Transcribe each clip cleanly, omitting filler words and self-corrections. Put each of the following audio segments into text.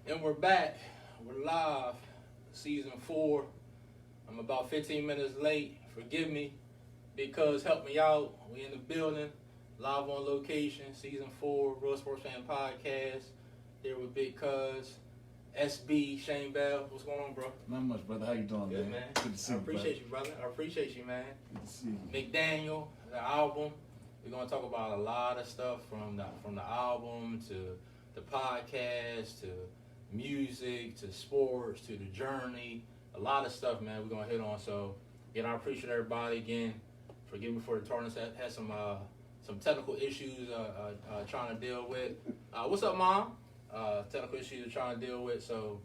And we're back. We're live. Season 4. I'm about 15 minutes late. Forgive me. Because help me out. We in the building. Live on location. Season 4. Real Sports Fan Podcast. Here with Big Cuz. SB, Shane Bell. What's going on, bro? Not much, brother. How you doing, Good, man? man. Good to see I you, appreciate you, brother. I appreciate you, man. Good to see you. McDaniel, the album. We're gonna talk about a lot of stuff from the album to the podcast to music to sports to the journey. A lot of stuff, man. We're gonna hit on. So, again, I appreciate everybody. Again, forgive me for the tardiness. Had some technical issues trying to deal with. What's up, Mom? Technical issues trying to deal with. So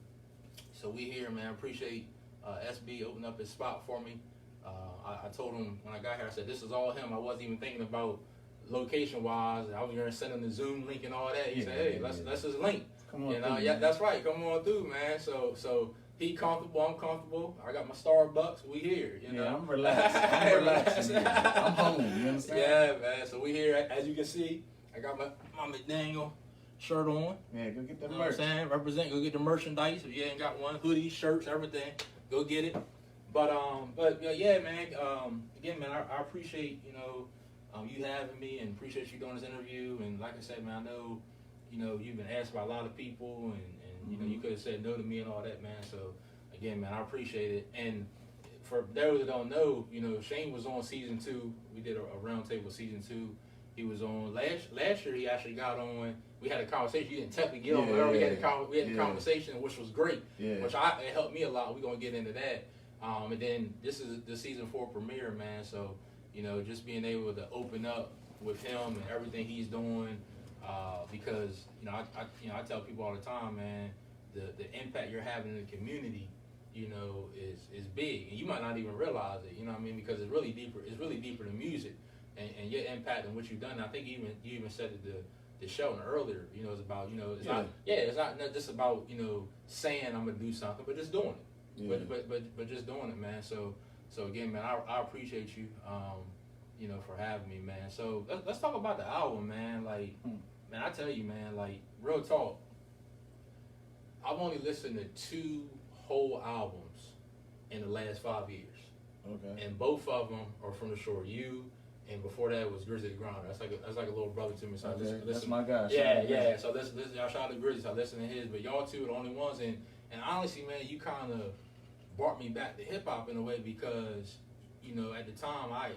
we here, man. Appreciate SB opening up his spot for me. I told him when I got here, I said, this is all him. I wasn't even thinking about location-wise. I was going to send him the Zoom link and all that. He said, hey, let's just link. Come on, Yeah, that's right. Come on through, man. So he comfortable, I'm comfortable. I got my Starbucks. We here, you know. Yeah, I'm relaxed. I'm relaxing. I'm home. You understand? Yeah, man. So we here. As you can see, I got my McDaniel shirt on. Yeah, go get that You know merch. what I'm saying? Represent, go get the merchandise. If you ain't got one, hoodies, shirts, everything, go get it. But yeah, man. Again, man, I appreciate you having me and appreciate you doing this interview. And like I said, man, I know you've been asked by a lot of people, and you could have said no to me and all that, man. So again, man, I appreciate it. And for those that don't know, Shane was on season 2. We did a roundtable season 2. He was on last year. He actually got on. We had a conversation. You didn't technically get on, but we had a conversation, which was great. Yeah. Which it helped me a lot. We're gonna get into that. And then this is the season 4 premiere, man. So just being able to open up with him and everything he's doing, because I tell people all the time, man, the impact you're having in the community, is big, and you might not even realize it. You know what I mean? Because it's really deeper. It's really deeper than music. And your impact and what you've done. I think you even said it the show earlier. It's about it's not just about saying I'm gonna do something, but just doing it. Yeah. But just doing it, man. So again, man, I appreciate you, for having me, man. So let's talk about the album, man. Like, man, I tell you, man, like real talk. I've only listened to 2 whole albums in the last 5 years. Okay. And both of them are from the shore. And before that was Grizzly the Grinder. That's like a little brother to me. So Okay. listen. That's my guy. Yeah. So listen. Y'all shout out to Grizzly. So I listen to his, but y'all 2 are the only ones. And honestly, man, you kind of brought me back to hip hop in a way because at the time I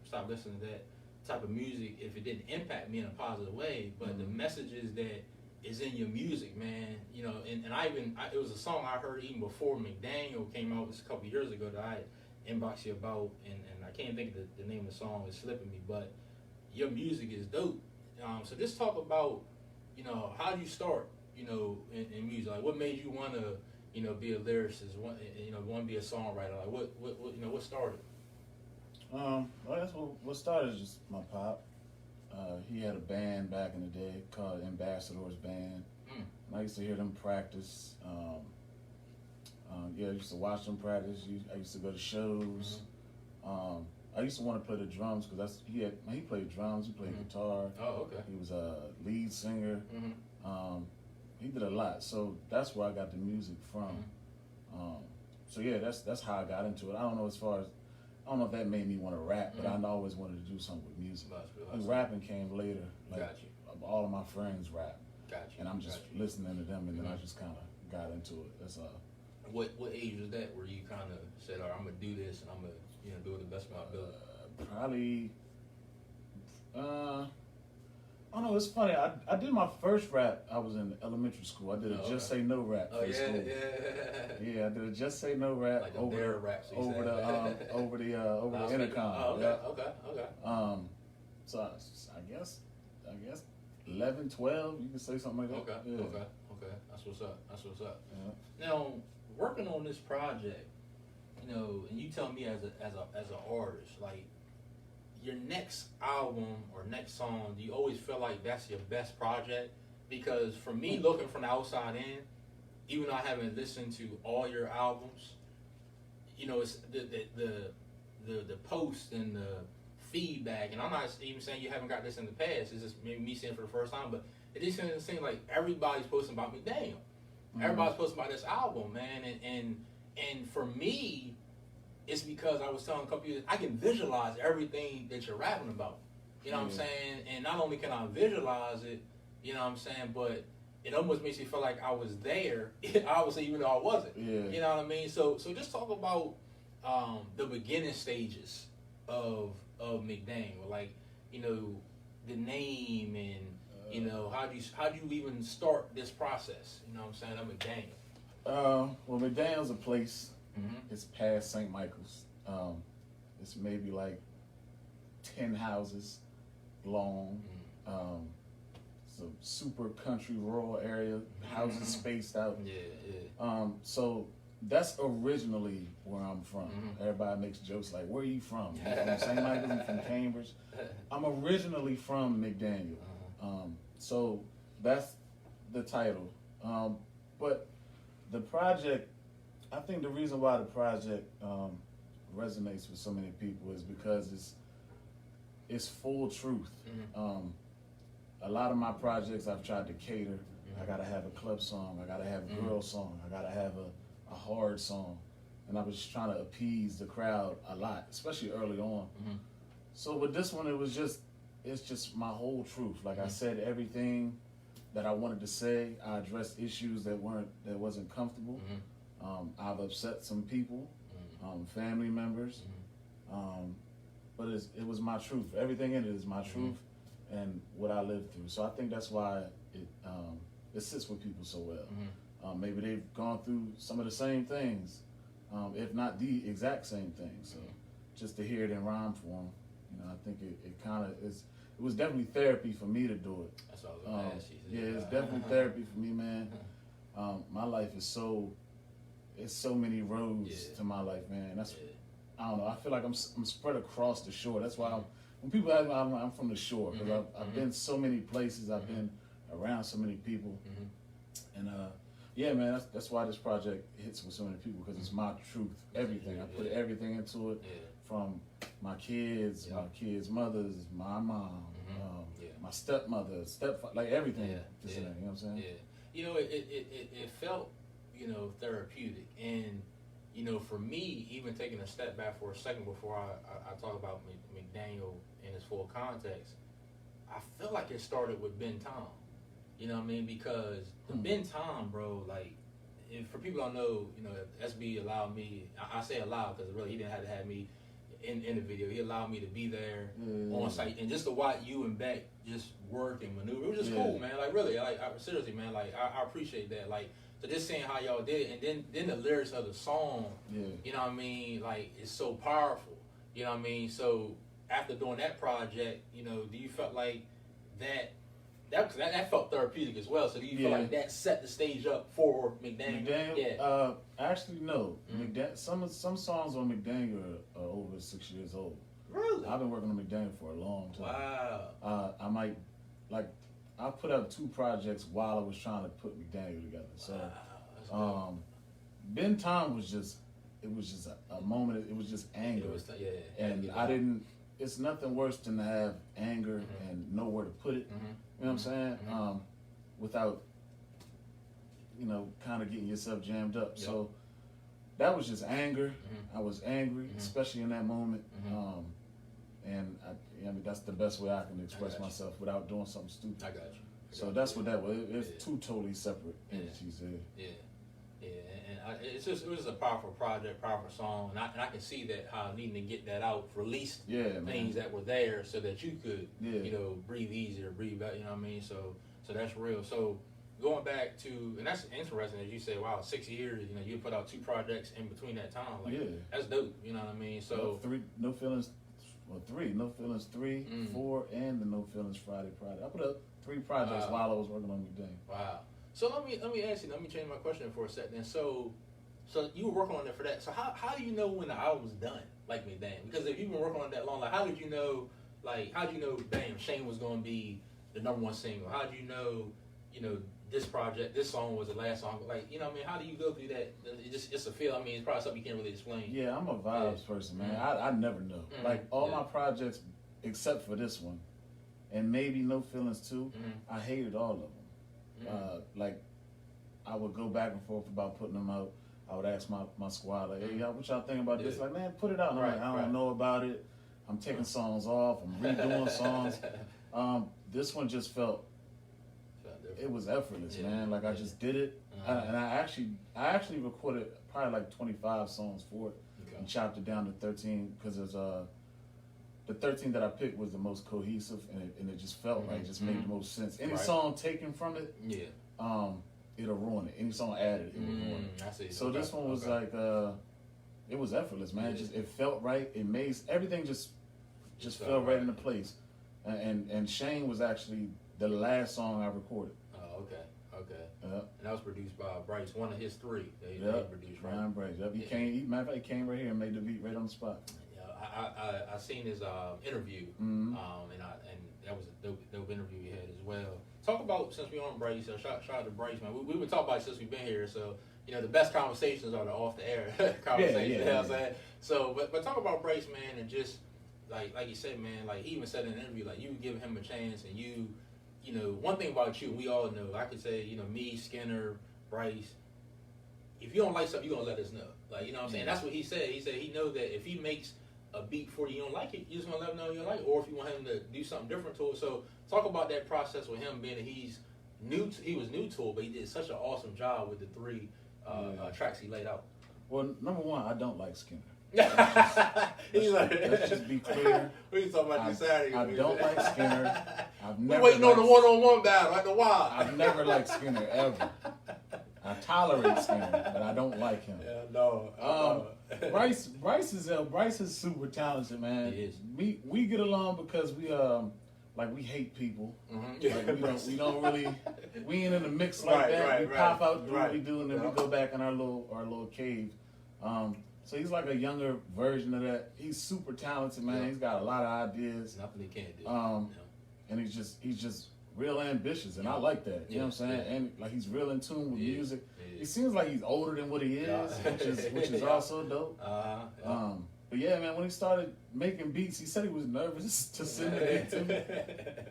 stopped listening to that type of music if it didn't impact me in a positive way. But the messages that is in your music, man. And it was a song I heard even before McDaniel came out. This a couple years ago that I inboxed you about, and I can't think of the name of the song. It's slipping me, but your music is dope. So just talk about, how did you start, in music? Like, what made you want to, be a lyricist? Want to be a songwriter? Like, what started? Well, that's what started is just my pop. He had a band back in the day called Ambassadors Band. And I used to hear them practice. I used to watch them practice. I used to go to shows. I used to want to play the drums because he played drums. He played guitar. Oh, okay. He was a lead singer. He did a lot, so that's where I got the music from. So yeah, that's how I got into it. I don't know if that made me want to rap, but I always wanted to do something with music. And rapping came later. Like, Got you. All of my friends rap, Got you. and I'm just listening to them, and then I just kind of got into it. That's all. What age was that where you kind of said, all right, I'm going to do this and I'm going to do it the best of my ability? Probably, I don't know, it's funny. I did my first rap, I was in elementary school. I did a Just Say No rap for school. Yeah, I did a Just Say No rap like over the intercom. Oh, okay. So I guess 11, 12, you can say something like that. Okay. That's what's up. Yeah. Now, working on this project, and you tell me as an artist, like your next album or next song, do you always feel like that's your best project? Because for me, looking from the outside in, even though I haven't listened to all your albums, it's the post and the feedback, and I'm not even saying you haven't got this in the past. It's just maybe me saying it for the first time, but it just seems like everybody's posting about McDaniel. Everybody's posting about this album, man, and for me, it's because I was telling a couple years, I can visualize everything that you're rapping about. You know what I'm saying? And not only can I visualize it, you know what I'm saying, but it almost makes me feel like I was there, obviously, even though I wasn't. Yeah. You know what I mean? So just talk about the beginning stages of McDaniel, like, you know, the name and, you know, how do you even start this process? You know what I'm saying? I'm McDaniel. Well, McDaniel's a place. Mm-hmm. It's past St. Michael's. It's maybe like 10 houses long. It's a super country rural area. Houses spaced out. Yeah. So that's originally where I'm from. Everybody makes jokes like, "Where are you from?" You from St. Michael's? I'm from Cambridge. I'm originally from McDaniel. So that's the title. But the project, I think the reason why the project resonates with so many people is because it's full truth. A lot of my projects I've tried to cater. I gotta have a club song. I gotta have a girl song. I gotta have a hard song. And I was just trying to appease the crowd a lot, especially early on. So with this one, it's just my whole truth. Like I said, everything that I wanted to say. I addressed issues that wasn't comfortable. I've upset some people, family members, but it was my truth. Everything in it is my truth and what I lived through. So I think that's why it sits with people so well. Maybe they've gone through some of the same things, if not the exact same things. So just to hear it in rhyme form, you know, I think it kind of is. It was definitely therapy for me to do it. That's all I was gonna ask you. Yeah, it's definitely therapy for me, man. My life is it's so many roads to my life, man. I don't know. I feel like I'm spread across the shore. That's why when people ask me, I'm from the shore because I've been so many places. I've been around so many people, and yeah, man. That's why this project hits with so many people because it's my truth. Everything I put everything into it, from my kids, my kids' mothers, my mom, my stepmother, like everything. You know what I'm saying? Yeah. You know, it felt, you know, therapeutic. And, you know, for me, even taking a step back for a second before I talk about McDaniel in its full context, I feel like it started with Ben Tom. You know what I mean? Because Ben Tom, bro, like, for people don't know, you know, SB allowed me, I say allowed because really he didn't have to have me in the video. He allowed me to be there on site and just to watch you and Beck just work and maneuver. It was just cool, man. Like, really, like, seriously, man, like, I appreciate that. Like, so just seeing how y'all did it, and then the lyrics of the song, you know what I mean, like, it's so powerful. You know what I mean? So after doing that project, you know, do you felt like that felt therapeutic as well? So do you feel like that set the stage up for McDaniel? Actually, no. Some songs on McDaniel are over 6 years old. Really? I've been working on McDaniel for a long time. Wow. I put out 2 projects while I was trying to put McDaniel together. So, Ben Tom was just a moment. It was just anger. I didn't. It's nothing worse than to have anger and know where to put it. You know what I'm saying? Without, you know, kind of getting yourself jammed up. So that was just anger. I was angry, especially in that moment. And I mean, that's the best way I can express myself without doing something stupid. I got you. So that's what that was. It's 2 totally separate entities there. And it was a powerful project, powerful song, and I can see that how needing to get that out, release things that were there, so that you could, you know, breathe easier, breathe better. You know what I mean? So that's real. So going back to, and that's interesting, as you say, wow, 6 years. You know, you put out 2 projects in between that time. Like, that's dope. You know what I mean? So 3 No Feelings 3, 4, and the No Feelings Friday project. I put up 3 projects while I was working on McDaniel. Wow. So let me ask you. Let me change my question for a second. So you were working on it for that. So how do you know when the album's done, like McDaniel? Because if you've been working on it that long, like how did you know? Like how did you know? Bam, Shane was going to be the #1 single. How did you know? You know, this project, this song was the last song. Like, you know, what I mean, how do you go through that? It's a feel. I mean, it's probably something you can't really explain. Yeah, I'm a vibes person, man. I never know. Like all my projects, except for this one, and maybe No Feelings too. I hated all of them. Like I would go back and forth about putting them out. I would ask my squad, like, hey, y'all, what y'all think about this? Like, man, put it out. And I'm like, I don't know about it. I'm taking songs off. I'm redoing songs. This one just felt, it was effortless, man. Like, I just did it. And I actually recorded probably like 25 songs for it and chopped it down to 13 because there's the 13 that I picked was the most cohesive and it just felt right. It just made the most sense. Any song taken from it, it'll ruin it. Any song added, it will ruin it. I see. So this one was like, it was effortless, man. It felt right. It made everything just fell right into place. And Shane was actually the last song I recorded. Oh, okay. And that was produced by Bryce, one of his three that he produced, right? Ryan Bryce. Yep. Matter of fact, he came right here and made the beat right on the spot. Yeah, I seen his interview, and that was a dope interview he had as well. Talk about, since we on Bryce, shout out to Bryce, man. We've been talking about it since we've been here, so the best conversations are the off the air conversations. You know what I'm saying? So, but talk about Bryce, man, and just like you said, man, like he even said in an interview, like you would give him a chance, and you one thing about you, we all know. I could say, me, Skinner, Bryce. If you don't like something, you're gonna let us know. Like, you know what I'm saying? That's what he said. He said he knows that if he makes a beat for you don't like it, you're just gonna let him know you don't like it, or if you want him to do something different to it. So talk about that process with him, being that he was new to it, but he did such an awesome job with the three tracks he laid out. Well, number one, I don't like Skinner. Let's just be clear. We talking about this Saturday. I don't like Skinner. We're waiting on the one-on-one battle. I know why. I've never liked Skinner ever. I tolerate Skinner, but I don't like him. Yeah, no. Bryce is super talented, man. He is. We get along because we hate people. Mm-hmm. Like we don't really we ain't in the mix like that. We pop out, do what we do, and then we go back in our little cave. So he's like a younger version of that. He's super talented, man. Yeah. He's got a lot of ideas. Nothing he can't do. And he's just real ambitious, and I like that. You know what I'm saying? And like he's real in tune with music. He seems like he's older than what he is, which is also dope. But yeah, man, when he started making beats, he said he was nervous to send it to me.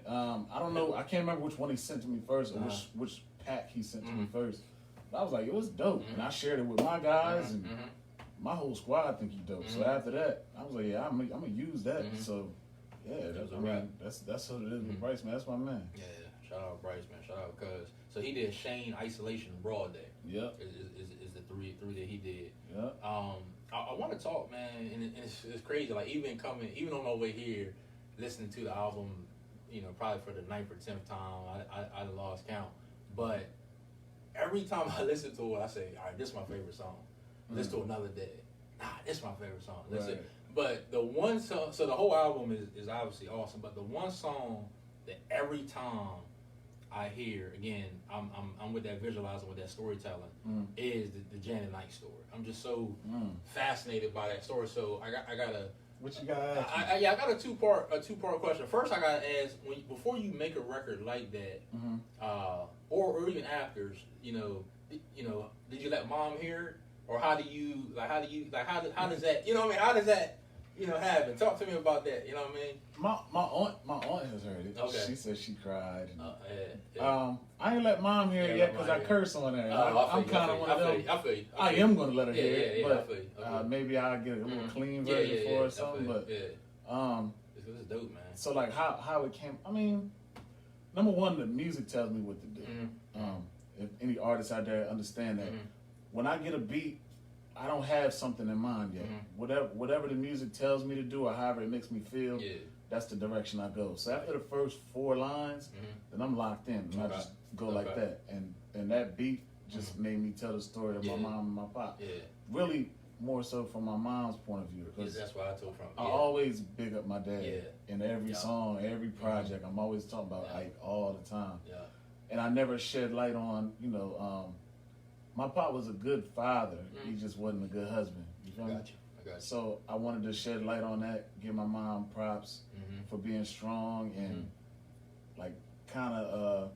I don't know. I can't remember which one he sent to me first, or which pack he sent to me first. But I was like, it was dope, and I shared it with my guys and. My whole squad think he dope. So after that, I was like, yeah, I'm gonna use that. So yeah, that's what it is with Bryce, man. That's my man. Yeah, shout out Bryce, man. Shout out cuz. So he did Shane, Isolation, and Broad Day. Yep. Is the three that he did. Yep. I want to talk, man, and it's crazy. Like even on my way here, listening to the album, probably for the 9th or 10th time, I lost count. But every time I listen to it, I say, all right, this is my favorite song. Listen to Another Day. This is my favorite song. Listen, but the one song, so the whole album is obviously awesome. But the one song that every time I hear, again, I'm with that visualizing, with that storytelling, is the Janet Knight story. I'm just so fascinated by that story. So I got a. What you got? I got a two part question. First, I got to ask, before you make a record like that, or even after, did you let mom hear it? Or how does that, how does that, happen? Talk to me about that, you know what I mean? My aunt has heard it. Okay. She said she cried. I ain't let mom hear it yet because I curse on there. I'm kind of one of them. I feel you. I am going to let her hear it, but maybe I'll get a little clean version for her or something. But it's dope, man. So like how it came, I mean, number one, the music tells me what to do. If any artists out there understand that. When I get a beat, I don't have something in mind yet. Whatever the music tells me to do or however it makes me feel, that's the direction I go. So after the first 4 lines, then I'm locked in. And I just go like that. And that beat just made me tell the story of my mom and my pop. Really more so from my mom's point of view. That's where I took from. I always big up my dad in every song, every project. I'm always talking about Ike all the time. And I never shed light on, my pop was a good father. He just wasn't a good husband. You feel me? I got you. So I wanted to shed light on that, give my mom props for being strong and like kind of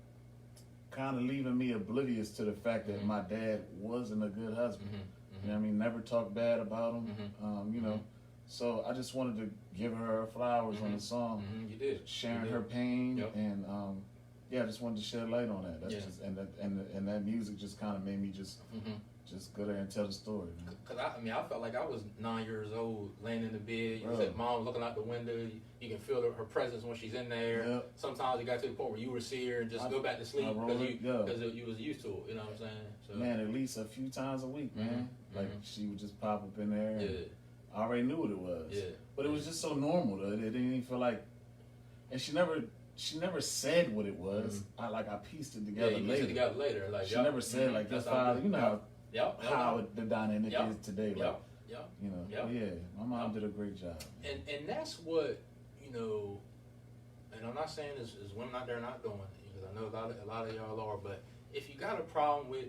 leaving me oblivious to the fact that my dad wasn't a good husband. You know what I mean? Never talked bad about him. So I just wanted to give her flowers on the song. You did. Sharing her pain and I just wanted to shed light on that. That's just and and that music just kind of made me just go there and tell the story. Man. Cause I felt like I was 9 years old, laying in the bed. You said mom looking out the window. You can feel her presence when she's in there. Yep. Sometimes it got to the point where you would see her and just go back to sleep because you was used to it. You know what I'm saying? So, man, at least a few times a week, man. Like she would just pop up in there. And I already knew what it was. Yeah. But it was just so normal that it didn't even feel like. And she never said what it was. I pieced it together later. Pieced it together later. Like she never said like your father. You know how the dynamic is today. Like, you know. But yeah, my mom did a great job. And that's what, you know. And I'm not saying is women out there not doing it, because I know a lot of y'all are. But if you got a problem with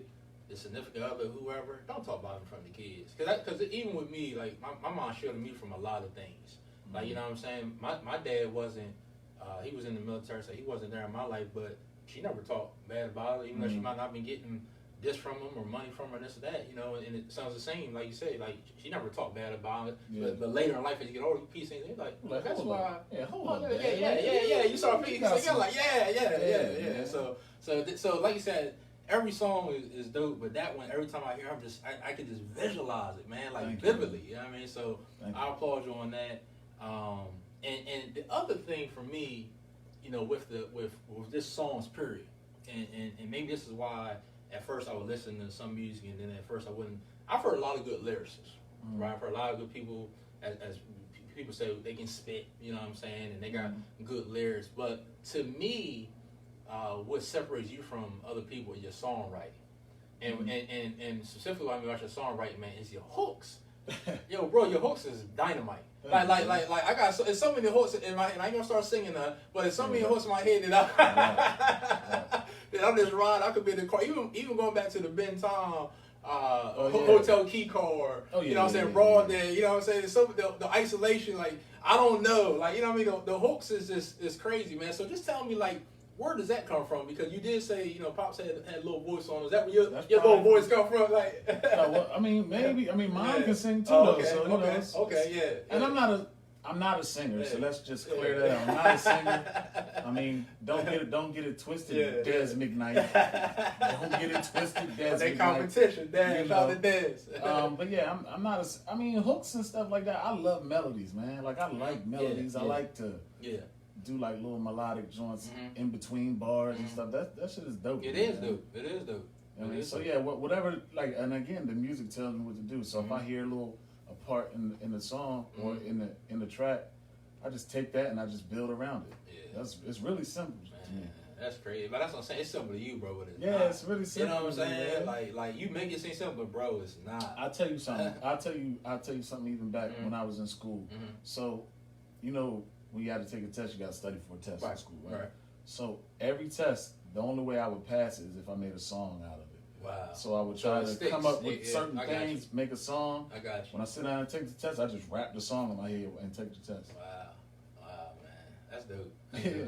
the significant other, whoever, don't talk about it in front of the kids. Because even with me, like my mom shielded me from a lot of things. Like, you know what I'm saying? My dad wasn't. He was in the military, so he wasn't there in my life. But she never talked bad about it, even though she might not been getting this from him or money from her, this or that. You know, and it sounds the same, like you say. Like she never talked bad about it. Yeah. But later in life, as you get older, you piece things. Like that's why. Yeah, hold on. Yeah. You start piecing things together. Like yeah. So like you said. Every song is dope, but that one, every time I hear, I can just visualize it, man, like vividly. You know what I mean? So I applaud you on that. And the other thing for me, you know, with this song's period, and maybe this is why at first I would listen to some music, and then at first I wouldn't. I've heard a lot of good lyricists, right? I've heard a lot of good people, as people say, they can spit. You know what I'm saying? And they got good lyrics. But to me, what separates you from other people is your songwriting, and specifically when I mean about your songwriting, man, is your hooks. Yo, bro, your hooks is dynamite. Like I got it's so many hooks in my, and I ain't gonna start singing that, but it's so many hooks in my head that I'm just riding. I could be in the car, even going back to the Ben Tom. Hotel key card, you know what I'm saying, Broad Day, you know what I'm saying, so the isolation, like, I don't know, like, you know what I mean, the hooks is crazy, man. So just tell me, like, where does that come from? Because you did say, you know, Pops had a little voice on. Is that where your little voice come from? Like, well, I mean, maybe. I mean, mine can sing too, though. So, okay. And I'm not a singer, so let's just clear that up. I'm not a singer. I mean, don't get it twisted, Des McKnight. Don't get it twisted, Des McKnight. Competition, Des, but yeah, I'm not I mean, hooks and stuff like that. I love melodies, man. Like, I like melodies. I like to do like little melodic joints in between bars and stuff. That shit is dope. It is dope. I mean, so yeah, whatever. Like, and again, the music tells me what to do. So if I hear a part in the song or in the track, I just take that and I just build around it. Yeah. It's really simple to me. That's crazy, but that's what I'm saying. It's simple to you, bro. But it's not. It's really simple. You know what I'm saying? Like you make it seem simple, but bro, it's not. I'll tell you something. I'll tell you something even back when I was in school. So, you know, when you had to take a test, you got to study for a test in school, right? So every test, the only way I would pass it is if I made a song out of it. Wow. So I would try to come up with certain things, make a song. I got you. When I sit down and take the test, I just rap the song in my head and take the test. Wow, man. That's dope.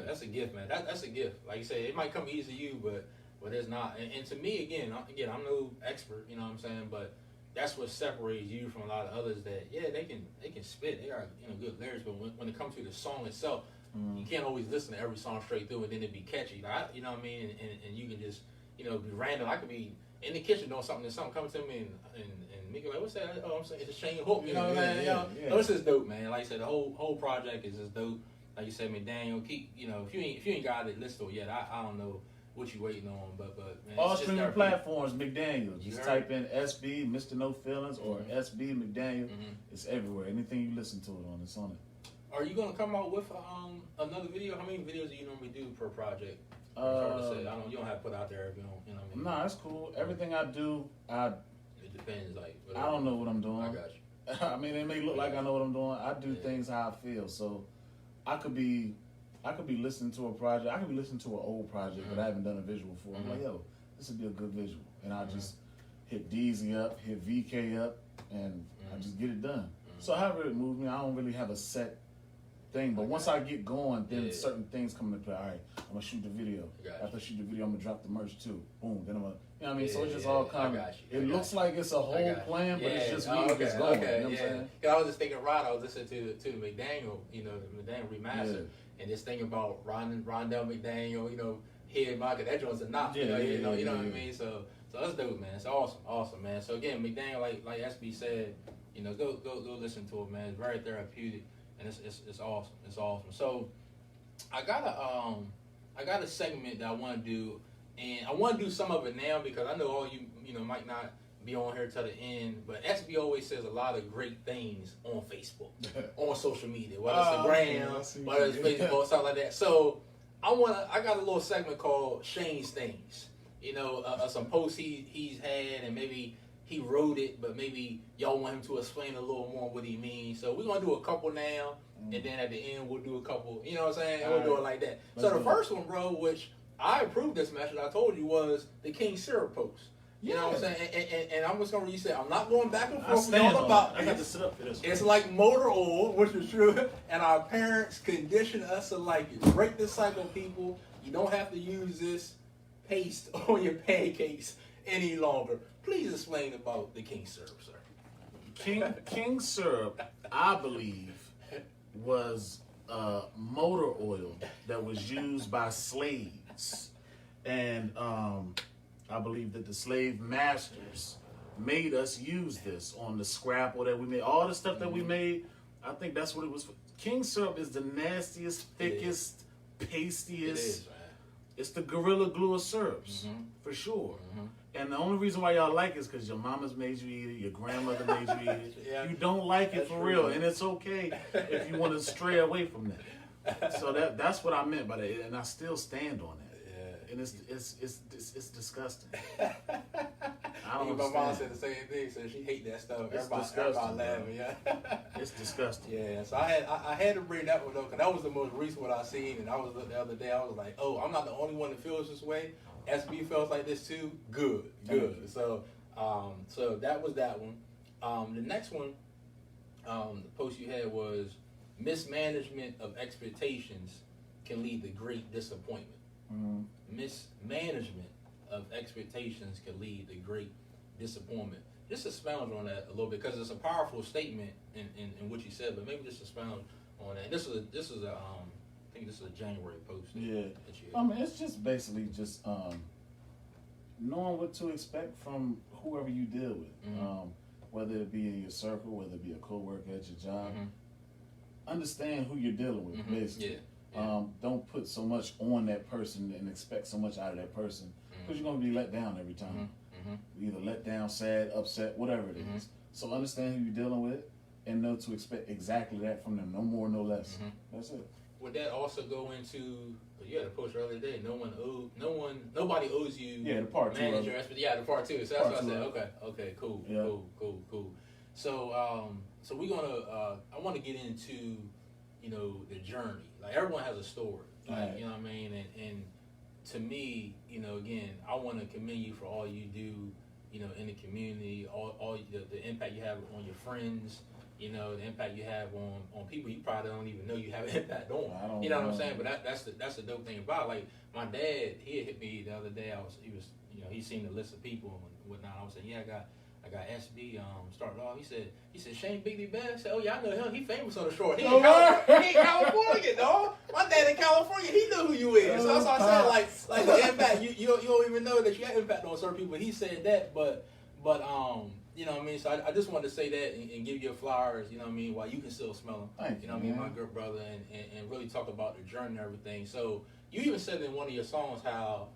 That's a gift, man. That's a gift. Like you say, it might come easy to you, but it's not. And to me, again, I'm no expert, you know what I'm saying, but that's what separates you from a lot of others that, they can spit. They got, you know, good lyrics, but when it comes to the song itself, you can't always listen to every song straight through and then it be catchy. Like, you know what I mean? And you can just, you know, be random. I could be in the kitchen doing something and something comes to me and make it like, what's that? Oh, I'm saying it's a chain hook, you know what I'm saying? No, this is dope, man. Like I said, the whole project is just dope. Like you said, McDaniel, if you ain't got it listed yet, I don't know what you waiting on, but man, all streaming platforms, McDaniel. Just type in SB, Mr. No Feelings, or SB McDaniel. It's everywhere. Anything you listen to it on, it's on it. Are you gonna come out with another video? How many videos do you normally do per project? You don't have to put out there if you don't. You know what I mean? Nah, it's cool. Everything I do, it depends. Like, I don't know what I'm doing. I got you. I mean, it may look like I know what I'm doing. I do things how I feel. So I could be listening to a project. I could be listening to an old project that I haven't done a visual for. I'm like, yo, this would be a good visual, and I just hit DZ up, hit VK up, and I just get it done. So however it moves me, I don't really have a set thing. But once I get going, then certain things come into play. All right, I'm gonna shoot the video. After I shoot the video, I'm gonna drop the merch too. Boom. Then I'm gonna, you know what I mean? So it's just all kind of. It looks like it's a whole plan, but it's just me just going. You know what I'm saying? I was just thinking, I was listening to the McDaniel, you know, the McDaniel remaster, and just thinking about Rondell McDaniel, you know. head market. That joint's a knot. You know what I mean? So that's dope, man. It's awesome, man. So again, McDaniel, like SB said, you know, go listen to it, man. It's very therapeutic, and it's awesome. It's awesome. So I got a segment that I want to do, and I want to do some of it now because I know all you might not be on here till the end, but SB always says a lot of great things on Facebook, on social media, whether it's the gram, whether it's Facebook, something like that. So I got a little segment called Shane's Things. You know, some posts he's had, and maybe he wrote it, but maybe y'all want him to explain a little more what he means. So we're gonna do a couple now, and then at the end we'll do a couple. You know what I'm saying? We'll do it like that. So the first one, bro, which I approved this message, I told you, was the King Syrup post. You know what I'm saying? And I'm just going to reset. I'm not going back and forth with all about I got to sit up for this one. It's like motor oil, which is true. And our parents conditioned us to like it. Break the cycle, people. You don't have to use this paste on your pancakes any longer. Please explain about the King Syrup, sir. King Syrup, I believe, was motor oil that was used by slaves. And I believe that the slave masters made us use this on the scrapple that we made. All the stuff that we made, I think that's what it was. King Syrup is the nastiest, thickest, pastiest. It's the Gorilla Glue of syrups, for sure. And the only reason why y'all like it is because your mama's made you eat it, your grandmother made you eat it. You don't like it for real, and it's okay if you want to stray away from that. So that's what I meant by that, and I still stand on that. And it's disgusting. I don't My mom said the same thing. Said she hate that stuff. Everybody laughing. Yeah, it's disgusting. Yeah. So I had to bring that one up because that was the most recent one I seen, and I was the other day. I was like, oh, I'm not the only one that feels this way. SB feels like this too. Good. So so that was that one. The next one, the post you had was mismanagement of expectations can lead to great disappointment. Mismanagement of expectations can lead to great disappointment. Just expound on that a little bit because it's a powerful statement in what you said, but maybe just expound on that. This is a I think this is a January post. I mean, it's just basically just knowing what to expect from whoever you deal with, whether it be in your circle, whether it be a coworker at your job. Understand who you're dealing with, basically. Don't put so much on that person and expect so much out of that person because you're going to be let down every time. Either let down, sad, upset, whatever it is. So understand who you're dealing with and know to expect exactly that from them, no more, no less. That's it. Would that also go into? You had a post earlier today. Nobody owes you. The part two. The part two. So that's what I said. Okay, cool. So so we're gonna. I want to get into the journey. Like everyone has a story, like, you know what I mean? And to me, again, I want to commend you for all you do, in the community, all the impact you have on your friends, the impact you have on people you probably don't even know you have an impact on. You know what I'm saying? But that's the dope thing about it. Like my dad, he had hit me the other day. He seen the list of people and whatnot. I was saying, I got SB started off. He said Shane Biggie Best. I said, oh yeah, I know him. He famous on the shore. He in California, dog. My dad in California. He knew who you is. So that's what I said. Like the impact. You don't even know that you have impact on certain people. He said that, but you know what I mean. So I just wanted to say that and give you flowers. You know what I mean. While you can still smell them. You know what I mean. My good brother and really talk about the journey and everything. So you even said in one of your songs how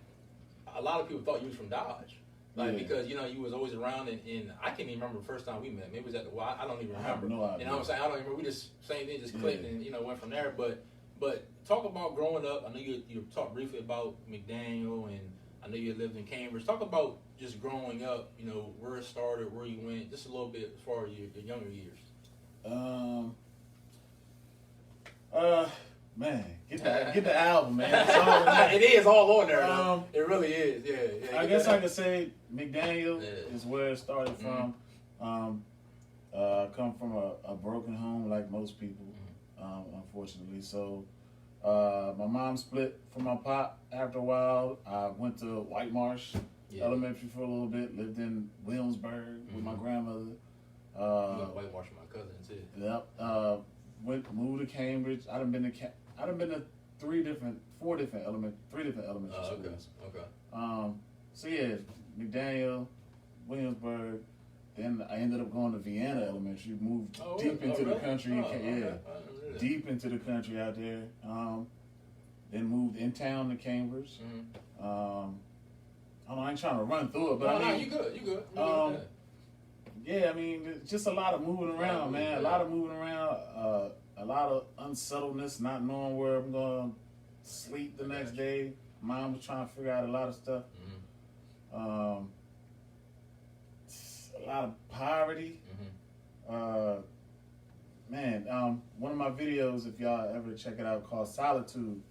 a lot of people thought you was from Dodge. Because you was always around, and I can't even remember the first time we met. Maybe it was at the Y. I don't even remember. I have no idea. You know what I'm saying? I don't even remember. We just same thing, just clicked and went from there. But talk about growing up. I know you talked briefly about McDaniel, and I know you lived in Cambridge. Talk about just growing up. Where it started, where you went, just a little bit as far as your younger years. Man, get the album, man. It is all on there. It really is. Yeah. I guess I could say McDaniel is where it started from. Come from a broken home like most people, unfortunately. So my mom split from my pop after a while. I went to White Marsh Elementary for a little bit. Lived in Williamsburg with my grandmother. You got White Marsh with my cousin too. Yep. Moved to Cambridge. I'd have been to three different elementary schools. Okay. So yeah, McDaniel, Williamsburg. Then I ended up going to Vienna Elementary. Moved deep into the country. Deep into the country out there. Then moved in town to Cambridge. I don't know, I ain't trying to run through it, but I mean, you good. Yeah, I mean, just a lot of moving around, man. A lot of moving around. A lot of unsettledness, not knowing where I'm going to sleep the next day. Mom was trying to figure out a lot of stuff. A lot of poverty. One of my videos, if y'all ever check it out, called Solitude.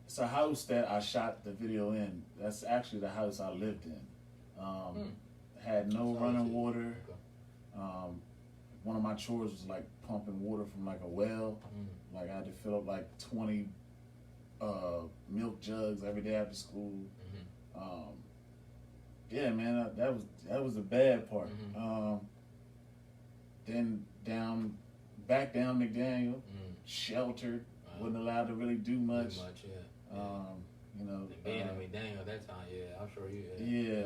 It's a house that I shot the video in. That's actually the house I lived in. Had no running water. One of my chores was like pumping water from like a well. Like I had to fill up like 20 milk jugs every day after school. Yeah, man, that was the bad part. Then back down McDaniel, sheltered, wasn't allowed to really do much. You know, being in McDaniel at that time, I'm sure you. You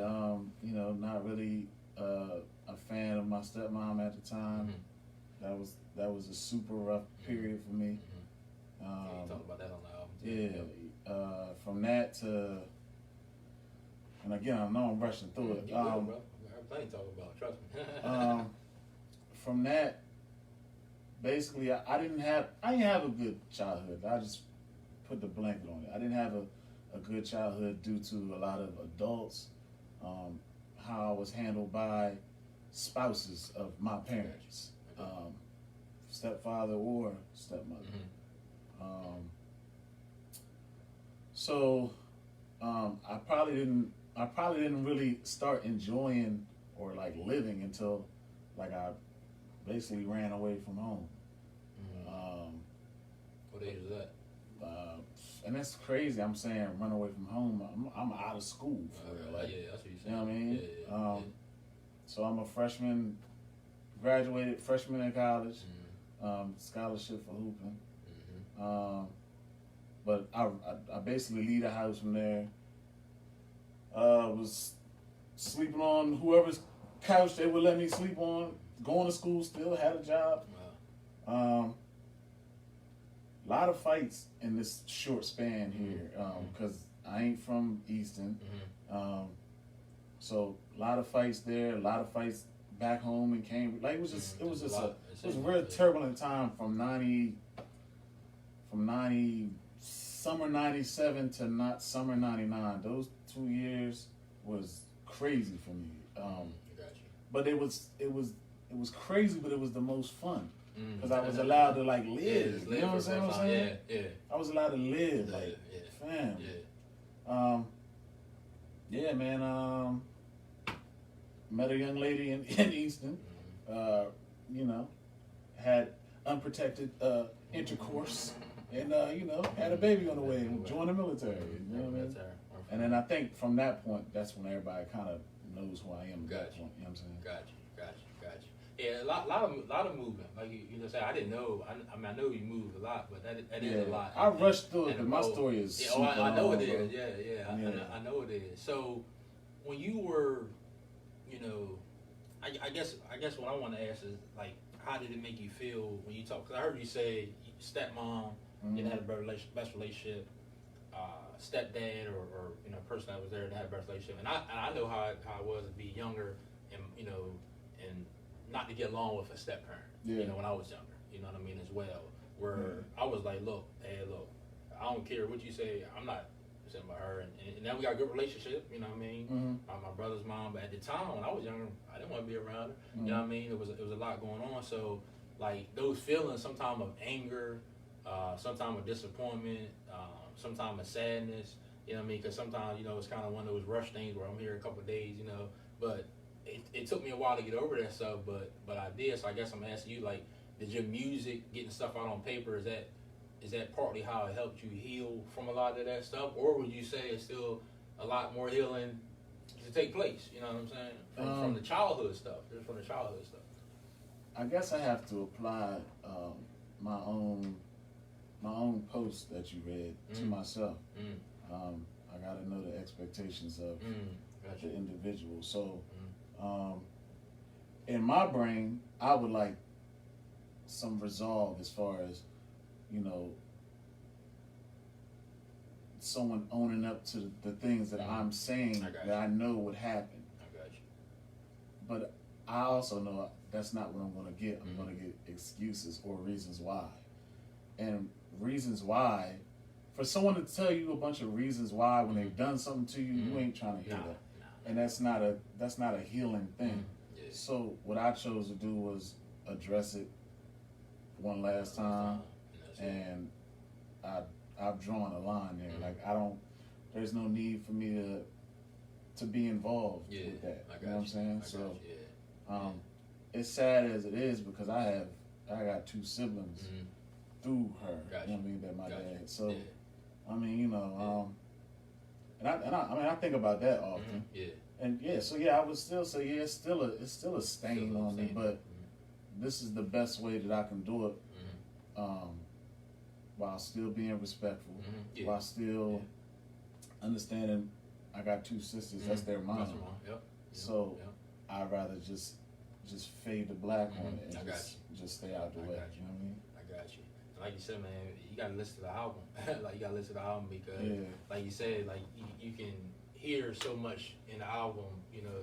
know, not really a fan of my stepmom at the time. That was a super rough period for me. You talk about that on the album too. From that to, and again, I know I'm rushing through it. Bro. I have plenty to talk about. Trust me. From that, basically, I didn't have a good childhood. I just put the blanket on it. I didn't have a good childhood due to a lot of adults, how I was handled by spouses of my parents, stepfather or stepmother. So I probably didn't really start enjoying or like living until like I basically ran away from home. What age was that? And that's crazy. I'm saying run away from home. I'm out of school for real. Like, that's what you're saying. You know what I mean? Yeah. So I'm a freshman, graduated freshman in college, scholarship for hooping. But I basically leave the house from there. Was sleeping on whoever's couch they would let me sleep on. Going to school still, had a job. A lot of fights in this short span here, because I ain't from Easton. So a lot of fights there, a lot of fights back home in Cambridge. Like it was a real turbulent time from summer 97 to not summer 99. Those 2 years was crazy for me. But it was crazy, but it was the most fun. Because I was allowed to like live. You know what I'm saying? Yeah. I was allowed to live, like fam. Yeah, man. Met a young lady in Easton. You know, had unprotected intercourse, and you know, had a baby on the way and joined the military. You know what I mean? And then I think from that point, that's when everybody kind of knows who I am. Gotcha. You know what I'm saying? Gotcha. Yeah, a lot of movement. Like you know, say I didn't know. I mean, I know you moved a lot, but that is a lot. I rushed through it, but my story is. Yeah, I know it is. Yeah. I know it is. So, when you were, you know, I guess what I want to ask is like, how did it make you feel when you talk? Because I heard you say stepmom, you had a best relationship. Stepdad or you know, person that was there to have a best relationship, and I know how it was to be younger and you know and not to get along with a step parent. You know, when I was younger, you know what I mean, as well. Where I was like, look, I don't care what you say, I'm not sitting by her, and now we got a good relationship. You know what I mean? My brother's mom, but at the time when I was younger, I didn't want to be around her. You know what I mean? It was a lot going on. So like those feelings, sometimes of anger, sometimes of disappointment, sometimes of sadness. You know what I mean? Because sometimes, you know, it's kind of one of those rush things where I'm here a couple of days, you know, but it took me a while to get over that stuff, but I did. So I guess I'm asking you, like, did your music, getting stuff out on paper, is that partly how it helped you heal from a lot of that stuff, or would you say it's still a lot more healing to take place? You know what I'm saying? From the childhood stuff, just from the childhood stuff. I guess I have to apply my own my own post that you read to myself. Mm. I got to know the expectations of Gotcha. the individual. So, in my brain, I would like some resolve as far as, you know, someone owning up to the things that I'm saying that I know would happen. I got you. But I also know that's not what I'm going to get. I'm going to get excuses or reasons why. And reasons why, for someone to tell you a bunch of reasons why when they've done something to you, you ain't trying to hear that. And that's not a healing thing. Yeah. So what I chose to do was address it one last time, and I've drawn a line there. Like there's no need for me to be involved with that. You know what I'm saying? It's sad as it is because I got two siblings through her. You know what I mean? That my dad. So I mean, you know, and I think about that often. And I would still say it's still a stain on me, but this is the best way that I can do it, while still being respectful, while still understanding I got two sisters. That's their mom. So I'd rather just fade to black on it and just stay out the way. You know what I mean? I got you. Like you said, man, you gotta listen to the album. Like you gotta listen to the album because, like you said, like you can hear so much in the album, you know,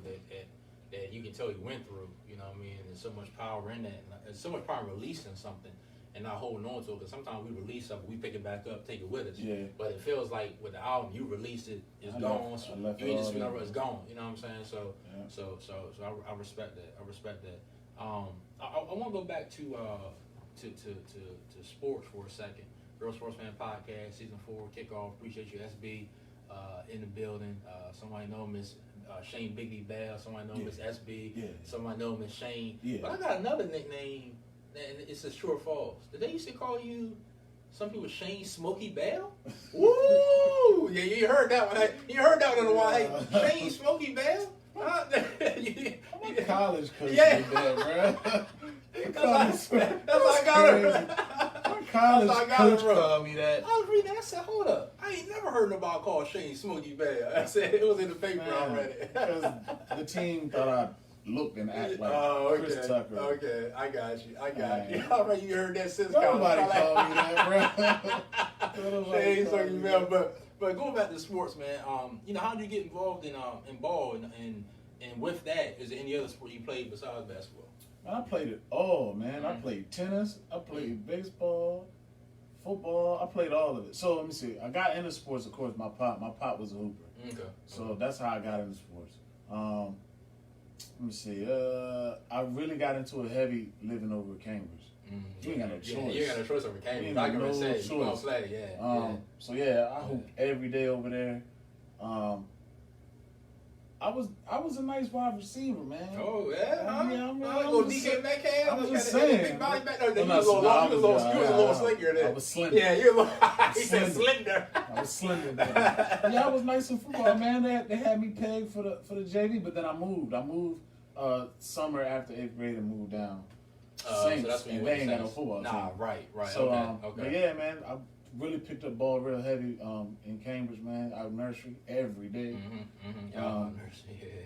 that you can tell you went through. You know what I mean? There's so much power in that. There's so much power in releasing something and not holding on to it. Because sometimes we release something, we pick it back up, take it with us. Yeah. But it feels like with the album, you release it, it's gone. You ain't just it's gone. You know what I'm saying? So I respect that. I respect that. I want to go back to sports for a second. Girl Sports Fan Podcast, Season 4, kickoff. Appreciate you, SB, in the building. Somebody know Miss Shane Biggie Bell. Somebody know Miss SB. Yeah. Somebody know Miss Shane. Yeah. But I got another nickname, and it's a true or false. Did they used to call you, some people, Shane Smokey Bell? Woo! Yeah, you heard that one. You heard that one in a while. Hey, Shane Smokey Bell? I'm a college coach with that, bro. That's how I got it. My college coach called me that. I was reading that. I said, hold up. I ain't never heard nobody call Shane Smokey Bell. I said, it was in the paper. I read it. Because the team thought I looked and acted like Chris Tucker. Okay, I got you. All right, you heard that since nobody called me that, bro. Shane Smokey Bell. But going back to sports, man, you know, how did you get involved in ball and with that, is there any other sport you played besides basketball? I played it all, man. I played tennis. I played baseball, football. I played all of it. So let me see. I got into sports, of course. My pop was a hooper. Okay. So that's how I got into sports. Let me see. I really got into it heavy living over at Cambridge. You ain't got no choice. You ain't got no choice over Cambridge. I can no say choice. You gonna play, So I hooped every day over there. I was a nice wide receiver, man. Oh yeah, I was just saying. You was a little slicker. I was slender. Yeah, you're a little. He said slender. I was slender. I was nice in football, man. They had me pegged for the JV, but then I moved. Summer after 8th grade and moved down. Saints, so that's when and they ain't got no football team. Right. So, okay. But yeah, man, I really picked up ball real heavy in Cambridge, man. Out of nursery every day.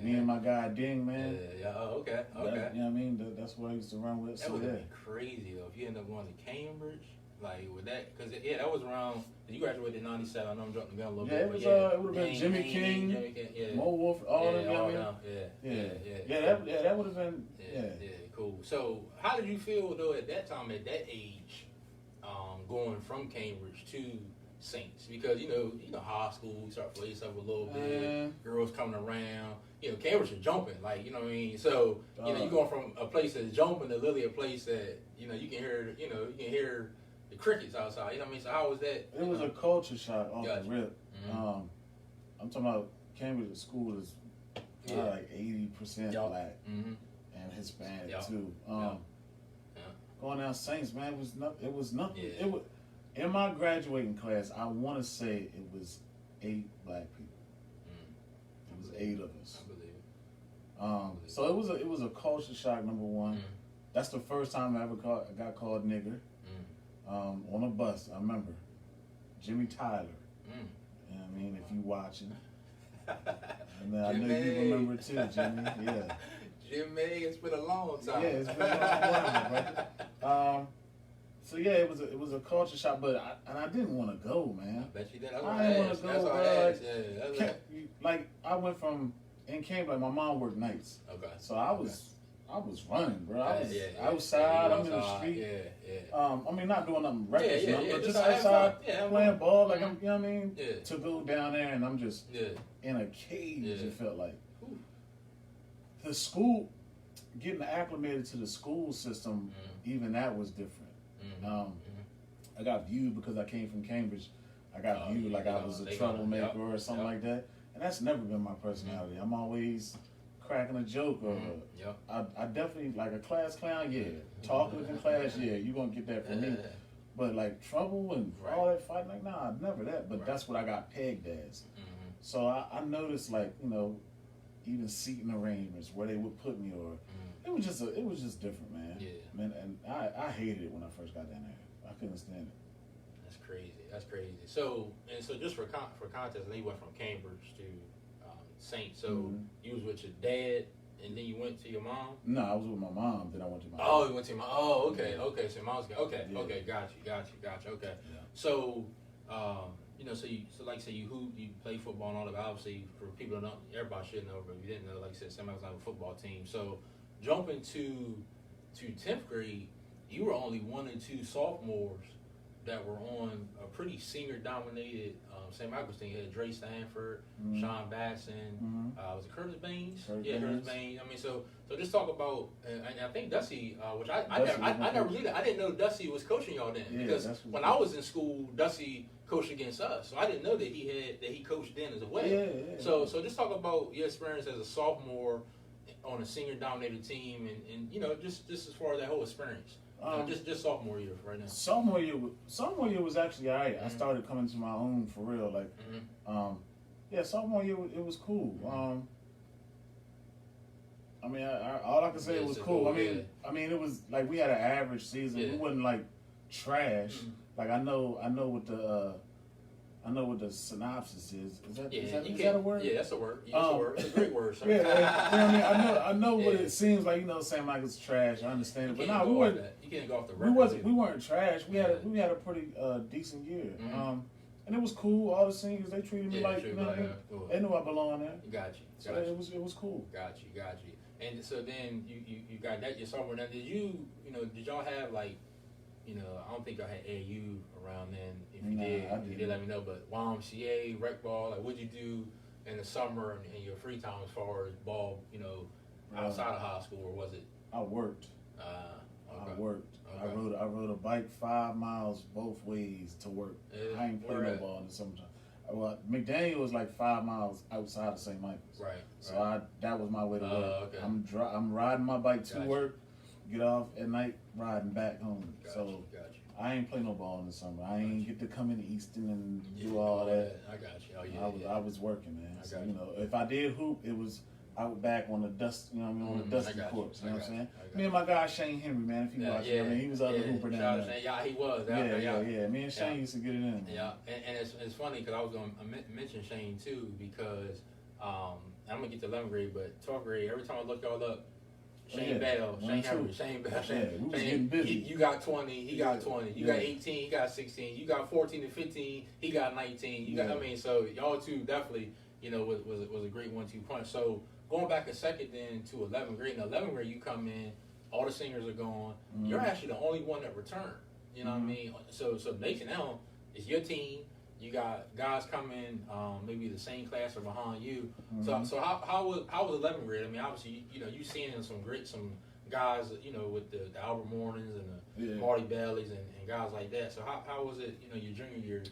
Me and my guy Ding, man. Okay. You know what I mean? That's what I used to run with. That would be crazy though if you end up going to Cambridge, like with that, because that was around. You graduated in '97. I know I'm jumping the gun a little bit. It would have been Jimmy King, Mo Wolf, all of them. That would have been. Cool. So, how did you feel though at that time, at that age, going from Cambridge to Saints? Because you know high school, you start playing stuff a little bit. Girls coming around. You know, Cambridge is jumping, like, you know what I mean? So, you know, you're going from a place that's jumping to literally a place that, you know, you can hear the crickets outside. You know what I mean? So how was that? It was a culture shock off the rip. I'm talking about Cambridge school is like 80% black and Hispanic too. Going down Saints, man, it was nothing. Yeah. It was in my graduating class. I want to say it was 8 black people. It was 8 of us. I believe it. So it was a culture shock. Number one, that's the first time I ever got called nigger. on a bus. I remember Jimmy Tyler. Mm. You know what I mean? If you watching. And I Jimmy. know you remember too, Jimmy. Yeah. Jimmy, it's been a long time. Yeah, it's been a long while, brother. So yeah, it was a culture shock, but I didn't want to go, man. I bet you did. I didn't want to go, That's what I bro. asked. Yeah, Like I went from in Cambridge. Like, my mom worked nights, okay. So I was running, bro. I was yeah, outside. yeah, I'm in the street. Yeah. I mean, not doing nothing reckless, but just have outside fun. playing ball. Like, I'm, you know what I mean? Yeah. To go down there and I'm just in a cage. It felt like the school, getting acclimated to the school system. Even that was different. I got viewed because I came from Cambridge. I got viewed like I was a troublemaker or something like that, and that's never been my personality. I'm always cracking a joke, or I definitely like a class clown. Yeah, talkative in class. Yeah, you gonna get that from me. But like trouble and all that fighting, like nah, never that. But that's what I got pegged as. So I noticed, like, you know, even seating arrangements where they would put me, or it was just different, man. Yeah. Man, and I hated it when I first got down there. I couldn't stand it. That's crazy. So just for context, I know you went from Cambridge to Saint. So you was with your dad, and then you went to your mom. No, I was with my mom. Then I went to my. Oh, you went to your mom. Oh, okay. Yeah. Okay. So mom's okay. Yeah. Okay. Got you. Okay. Yeah. So, you know, so like I said, you hooped, you play football and all that. But obviously, for people that don't, everybody should know, but if you didn't know, like I said, somebody was on a football team. So, jumping to 10th grade, you were only one or two sophomores that were on a pretty senior-dominated St. Michael's team. You had Dre Stanford, Sean Batson, was it Curtis Baines? Curtis Baines. I mean, so just talk about, and I think Dusty, which I never knew that. I didn't know Dusty was coaching y'all then, because when I was in school, Dusty coached against us, so I didn't know that he coached then as well. Yeah. So just talk about your experience as a sophomore on a senior-dominated team, and you know, just as far as that whole experience. Just sophomore year right now. Sophomore year was actually all right. I started coming to my own for real. Like, sophomore year it was cool. I mean, all I can say it was cool. I mean, it was like we had an average season. We wasn't like trash. Like I know what the synopsis is. Is that a word? Yeah, that's a word. Yeah, that's a word. It's a great word, sir. Yeah, I mean, I know what it seems like. You know, St. Michael's trash. I understand it, but no, we weren't. You can't go off the record. We weren't trash. We had a pretty decent year. And it was cool. All the seniors, they treated me like, you know, they knew I belonged there. Got you. So it was cool. Got you. And so then you got that your sophomore. Now did y'all have like, you know, I don't think I had AU around then. If you did, let me know. But YMCA, rec ball, like what'd you do in the summer and your free time as far as ball, you know, outside of high school, or was it? I worked. Okay. I worked. Okay. I rode a bike 5 miles both ways to work. I ain't played no ball in the summertime. Well, McDaniel was like 5 miles outside of St. Michael's. Right. So that was my way to work. Okay. I'm riding my bike to work, get off at night, riding back home. Gotcha. I ain't play no ball in the summer. I ain't get to come into Easton and do all that. I got you. Oh, yeah, I was working, man. So, you know, if I did hoop, it was out back on the dust, you know what I mean, on the dusty courts. You know what I'm saying? Me and my guy Shane Henry, man. If you watch, I mean, he was out the hooper down there. Yeah, he was. Yeah. Me and Shane used to get it in. Yeah, and it's funny because I was going to mention Shane too, because I'm gonna get to 11th grade, but 12th grade, every time I look y'all up, Shane Bell, Shane Henry, Shane Bell, we was getting busy. You got 20, he got 20. You got 18, he got 16. You got 14 and 15, he got 19. You got, I mean, so y'all two definitely, you know, was a great 1-2 punch. So going back a second then to 11th grade. In 11th grade, you come in, all the seniors are gone. You're actually the only one that returned. You know what I mean? So Nation L is your team. You got guys coming, maybe the same class or behind you. So how was 11th grade? I mean, obviously, you know, you seeing some guys, you know, with the Albert Mornings and the Marty Belleys and guys like that. So how was it, you know, your junior year?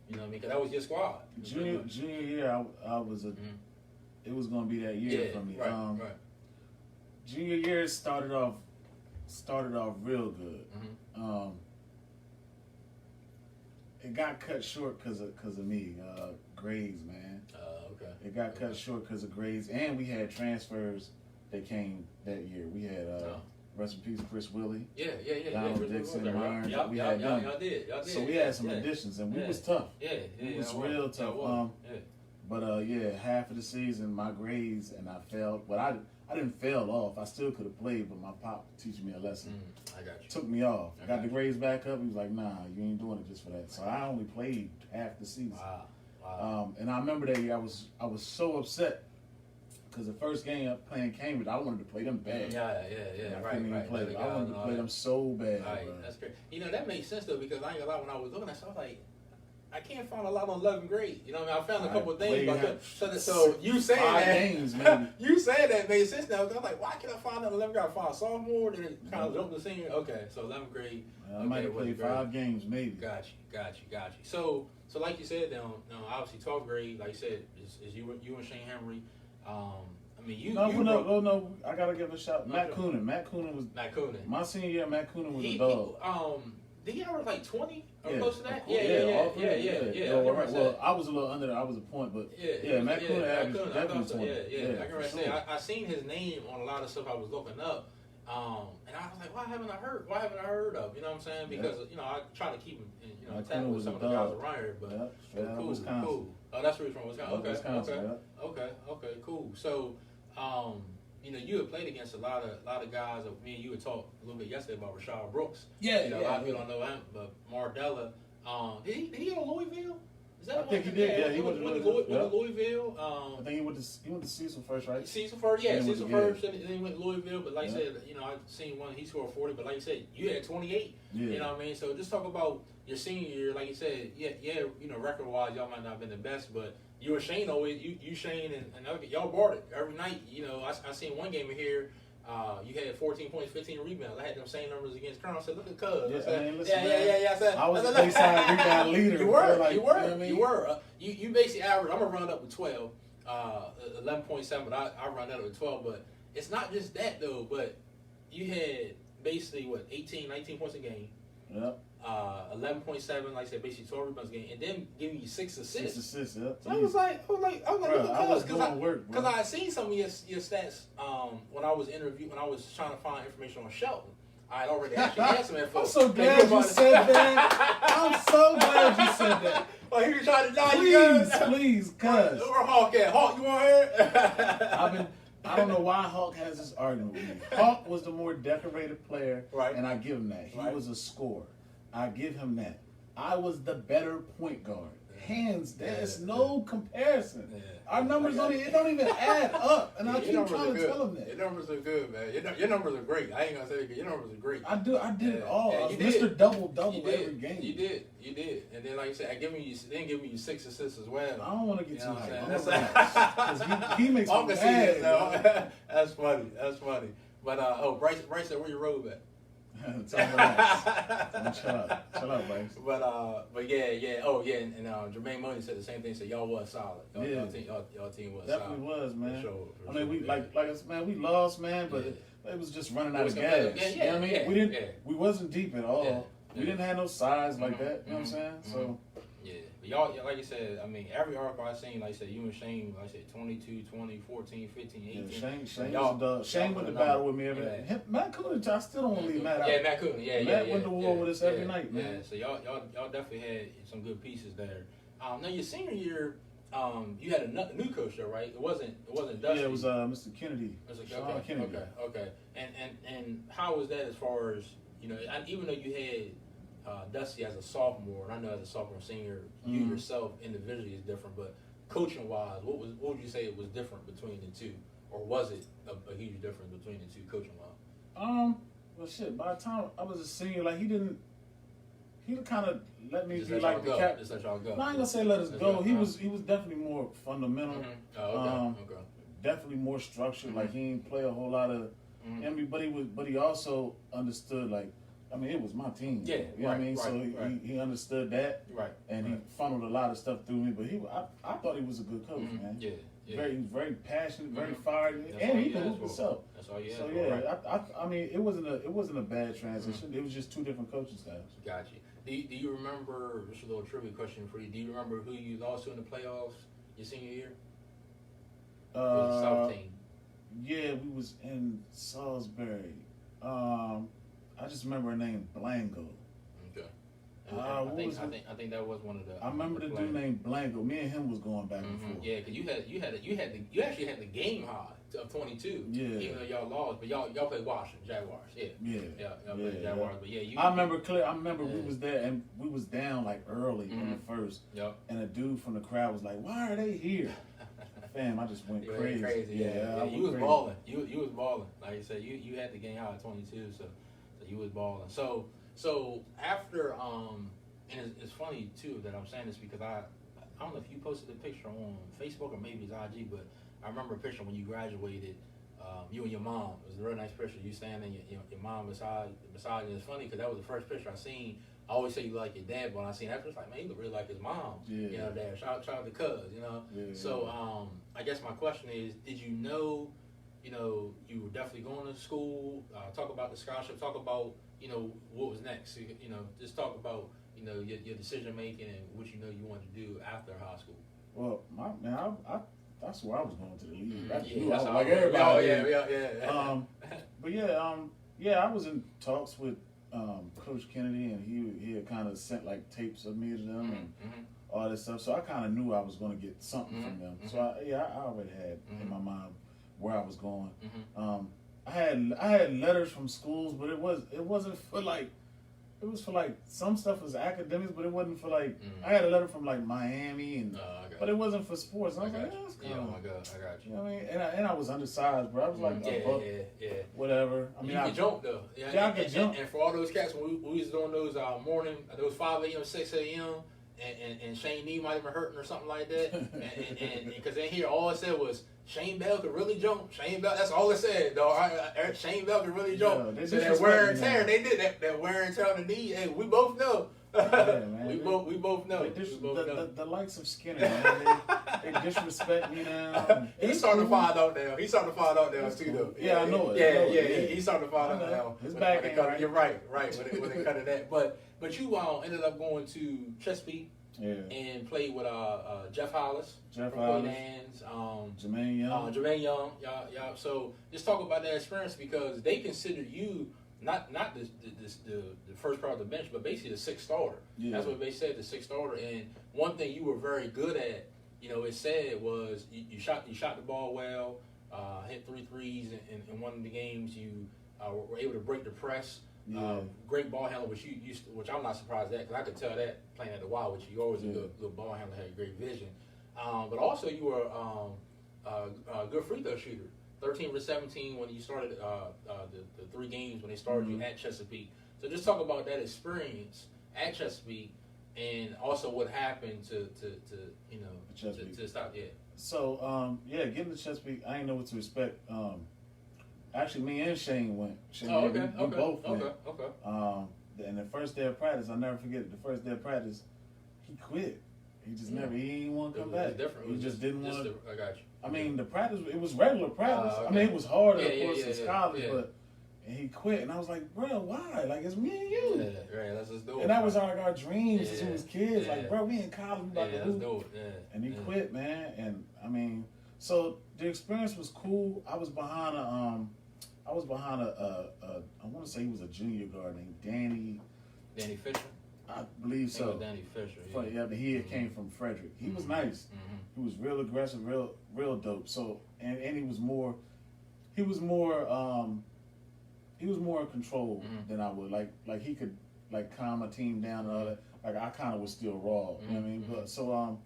You know what I mean? Because that was your squad. Junior year, I was it was going to be that year for me. Right. Junior year started off real good. It got cut short because of me, grades, man. Okay. It got cut short because of grades, and we had transfers that came that year. We had Rest in peace, Chris Willie. Yeah. Donald Dixon, Myron. Y'all them. Y'all did. So we had some additions, and we was tough. We was real tough. But half of the season, my grades, and I failed. But I didn't fail off. I still could have played, but my pop teaching me a lesson. I got you. Took me off. Got the grades back up. He was like, nah, you ain't doing it just for that. So I only played half the season. Wow. And I remember that year I was so upset because the first game up playing Cambridge, I wanted to play them bad. Yeah. I couldn't even play them. I wanted to play them so bad. Right. That's great. That makes sense though, because I ain't gonna lie, when I was looking at it, I was like, I can't find a lot on 11th grade. You know what I mean? I found a couple of things, but so you saying that games, maybe. You saying that made sense now. Cause I'm like, why can't I find that 11th grade? I found sophomore, then it kind of jumped to senior. Okay, so 11th grade. I might have played 5 games, maybe. Got you. So like you said, obviously 12th grade, like you said, is you and Shane Henry. No. I gotta give a shout. Matt Coonan. Matt Coonan. My senior year, Matt Coonan was a dog. Did he average like 20 or close to that? Yeah. Well, I was a little under. I was a point, but Matt Coonan averaged definitely 20. I can say I seen his name on a lot of stuff I was looking up, and I was like, why haven't I heard of? You know what I'm saying? Because I try to keep him, tap with some of the guys around here, but cool. Oh, that's where he's from, Wisconsin. Okay, cool. So, you had played against a lot of guys. Me and you had talked a little bit yesterday about Rashad Brooks. A lot of people don't know him, but Mardella. Did he go to Louisville? I think he did. Yeah, he went to Louisville. I think he went to Cecil first, right? Cecil first, Cecil first. Then he went to Louisville. But like I said, I seen one. He scored 40. But like you said, you had 28. Yeah. You know what I mean? So just talk about your senior year. Like you said, record wise, y'all might not have been the best, but you and Shane always, you Shane and y'all brought it every night. I seen one game in here. You had 14 points, 15 rebounds. I had them same numbers against Colonel. I said, look at Cuz. I said, I was the baseline rebound leader. You were. You basically average. I'm going to run up with 12, 11.7, but I run that up with 12. But it's not just that, though. But you had basically, 18, 19 points a game. Yep. 11.7, like I said, basically 12 rebounds a game, and then giving you 6 assists. 6 assists, yep. So I was like, look at Cuz, because I had seen some of your stats when I was trying to find information on Shelton. I had already actually had some info. I'm so glad you said that. I'm so glad you said that. Well, he was trying to die. Please, Cuz. Where Hawk at? Hawk, you want to hear it? I don't know why Hawk has this argument with me. Hawk was the more decorated player, and I give him that. He was a scorer. I give him that. I was the better point guard. Hands, there's no comparison. Our numbers don't even add up, and I keep trying to tell him that. Your numbers are good, man. Your numbers are great. I ain't gonna say it, your numbers are great. I did it all. I was Mr. Double every game. You did. And then, like you said, giving you 6 assists as well. I don't want to get too hyped. He makes me mad. That's funny. But Bryce said, where your robe at? Chill out, Bryce. But yeah. Oh yeah, and Jermaine Money said the same thing. Said y'all was solid. Y'all team was definitely solid. Was, man. For sure, I mean, we like I said, man, we lost, man, but it was just running out of gas. You know what I mean? We wasn't deep at all. We didn't have no size like that. You know what I'm saying? So. Yeah, y'all, like you said, I mean, every article I seen, like I said, you and Shane, like I said, 22, 20, 14, 15, 18. Yeah, Shane went to battle with me every night. Matt Coonan, I still don't want to leave Matt out. Yeah, Matt Coonan, Matt went to war with us every night, man. Yeah, so y'all definitely had some good pieces there. Now, your senior year, you had a new coach though, right? It wasn't Dusty. Yeah, it was Mr. Kennedy. Sean Kennedy. Okay. And how was that as far as, even though you had Dusty as a sophomore, and I know as a sophomore, senior, you yourself individually is different, but coaching wise, what would you say it was different between the two, or was it a huge difference between the two coaching wise? Well, shit. By the time I was a senior, like he kind of let me just be let like the captain. Just let y'all go. No, I ain't gonna say let us go. He was definitely more fundamental. Mm-hmm. Oh, okay. Definitely more structured. Like he didn't play a whole lot of. I mean, but he also understood like. I mean, it was my team. Yeah, you know what I mean? So he understood that, and he funneled a lot of stuff through me. But I thought he was a good coach, man. Yeah. He was very passionate, very fiery, and he could hoop himself. That's all you had. So I mean, it wasn't a bad transition. It was just two different coaching styles. Gotcha. Do you remember? Just a little trivia question for you. Do you remember who you lost to in the playoffs your senior year? The South team. Yeah, we was in Salisbury. I just remember her name Blanco. Okay. I think that was one of the. I remember the dude named Blanco. Me and him was going back and forth. Yeah, because you actually had the game high of 22. Yeah. Even though y'all lost, but y'all played Washington Jaguars. Yeah. Y'all played Jaguars, but yeah. I remember we was there and we was down like early in the first. Yep. And a dude from the crowd was like, "Why are they here?" Fam, I just went crazy. Yeah. You was balling. You was balling. Like you said, you had the game high of 22, so you was balling. So after and it's funny too that I'm saying this because I don't know if you posted a picture on Facebook or maybe it's IG, but I remember a picture when you graduated, you and your mom. It was a real nice picture. You standing, your mom beside you. It's funny because that was the first picture I seen. I always say you like your dad, but when I seen that picture, like, man, you look really like his mom. Yeah. You know, dad. Shout out to Cuz, you know. Yeah, so I guess my question is, did you know, you were definitely going to school? Talk about the scholarship. Talk about, what was next. Just talk about, your decision making and what you wanted to do after high school. Well, that's where I was going to the league. That's like everybody. Yeah. But I was in talks with Coach Kennedy, and he had kind of sent like tapes of me to them and all this stuff. So I kind of knew I was going to get something from them. So I already had in my mind where I was going. I had letters from schools, but it wasn't for like. It was for like some stuff was academics, but it wasn't for like. I had a letter from like Miami, but it wasn't for sports. And I was like, that's cool. Yeah, oh my God, I got you. You know what I mean? And I was undersized, bro. I was like, whatever. I mean, you could jump though. I could jump. And for all those cats, when we was doing those morning, those 5 a.m., 6 a.m., and Shane Nee might have been hurting or something like that, and because in here all it said was Shane Bell could really jump. Shane Bell, that's all it said, though. Shane Bell could really jump. So that wear and tear, they did that wear and tear on the knee. Hey, we both know. Man, we both know. The likes of Skinner, man, they disrespect me now. He's starting to find out now. He's starting to find out now too, though. Yeah, I know it. He's starting to find out now. His back ain't right. You're right. When they cut it that, but you ended up going to Chesapeake. Yeah. And played with Jeff Hollis, Jermaine Young. Jermaine Young. Y'all. So just talk about that experience because they considered you not the first part of the bench, but basically the sixth starter. Yeah. That's what they said, the sixth starter. And one thing you were very good at, it said was you shot the ball well, hit 3 threes in one of the games. You were able to break the press. Yeah. Great ball handler, which I'm not surprised at because I could tell that playing at the Wild, which you always a good ball handler, had great vision. But also you were a good free throw shooter. 13 for 17 when you started the 3 games when they started you at Chesapeake. So just talk about that experience at Chesapeake and also what happened to stop. Yeah. So getting to Chesapeake, I didn't know what to expect. Actually, me and Shane went. We both went. Okay. And the first day of practice, I'll never forget it. The first day of practice, he quit. He just he didn't want to come back. He just didn't want to. I got you. I mean, the practice, it was regular practice. Okay. I mean, it was harder, of course, it's college, but he quit. And I was like, bro, why? Like, it's me and you. Yeah, right, let's just do it. And that was our dreams as we was kids. Yeah. Like, bro, we in college, we about to let's do it. Yeah. And he quit, man. And, I mean, so the experience was cool. I was behind a I want to say he was a junior guard named Danny Fisher? I believe so. Danny Fisher, But he came from Frederick. He was nice. He was real aggressive, real dope. So and he was more in control than I would. Like he could like calm a team down and all that. Like I kind of was still raw. You know what I mean? But so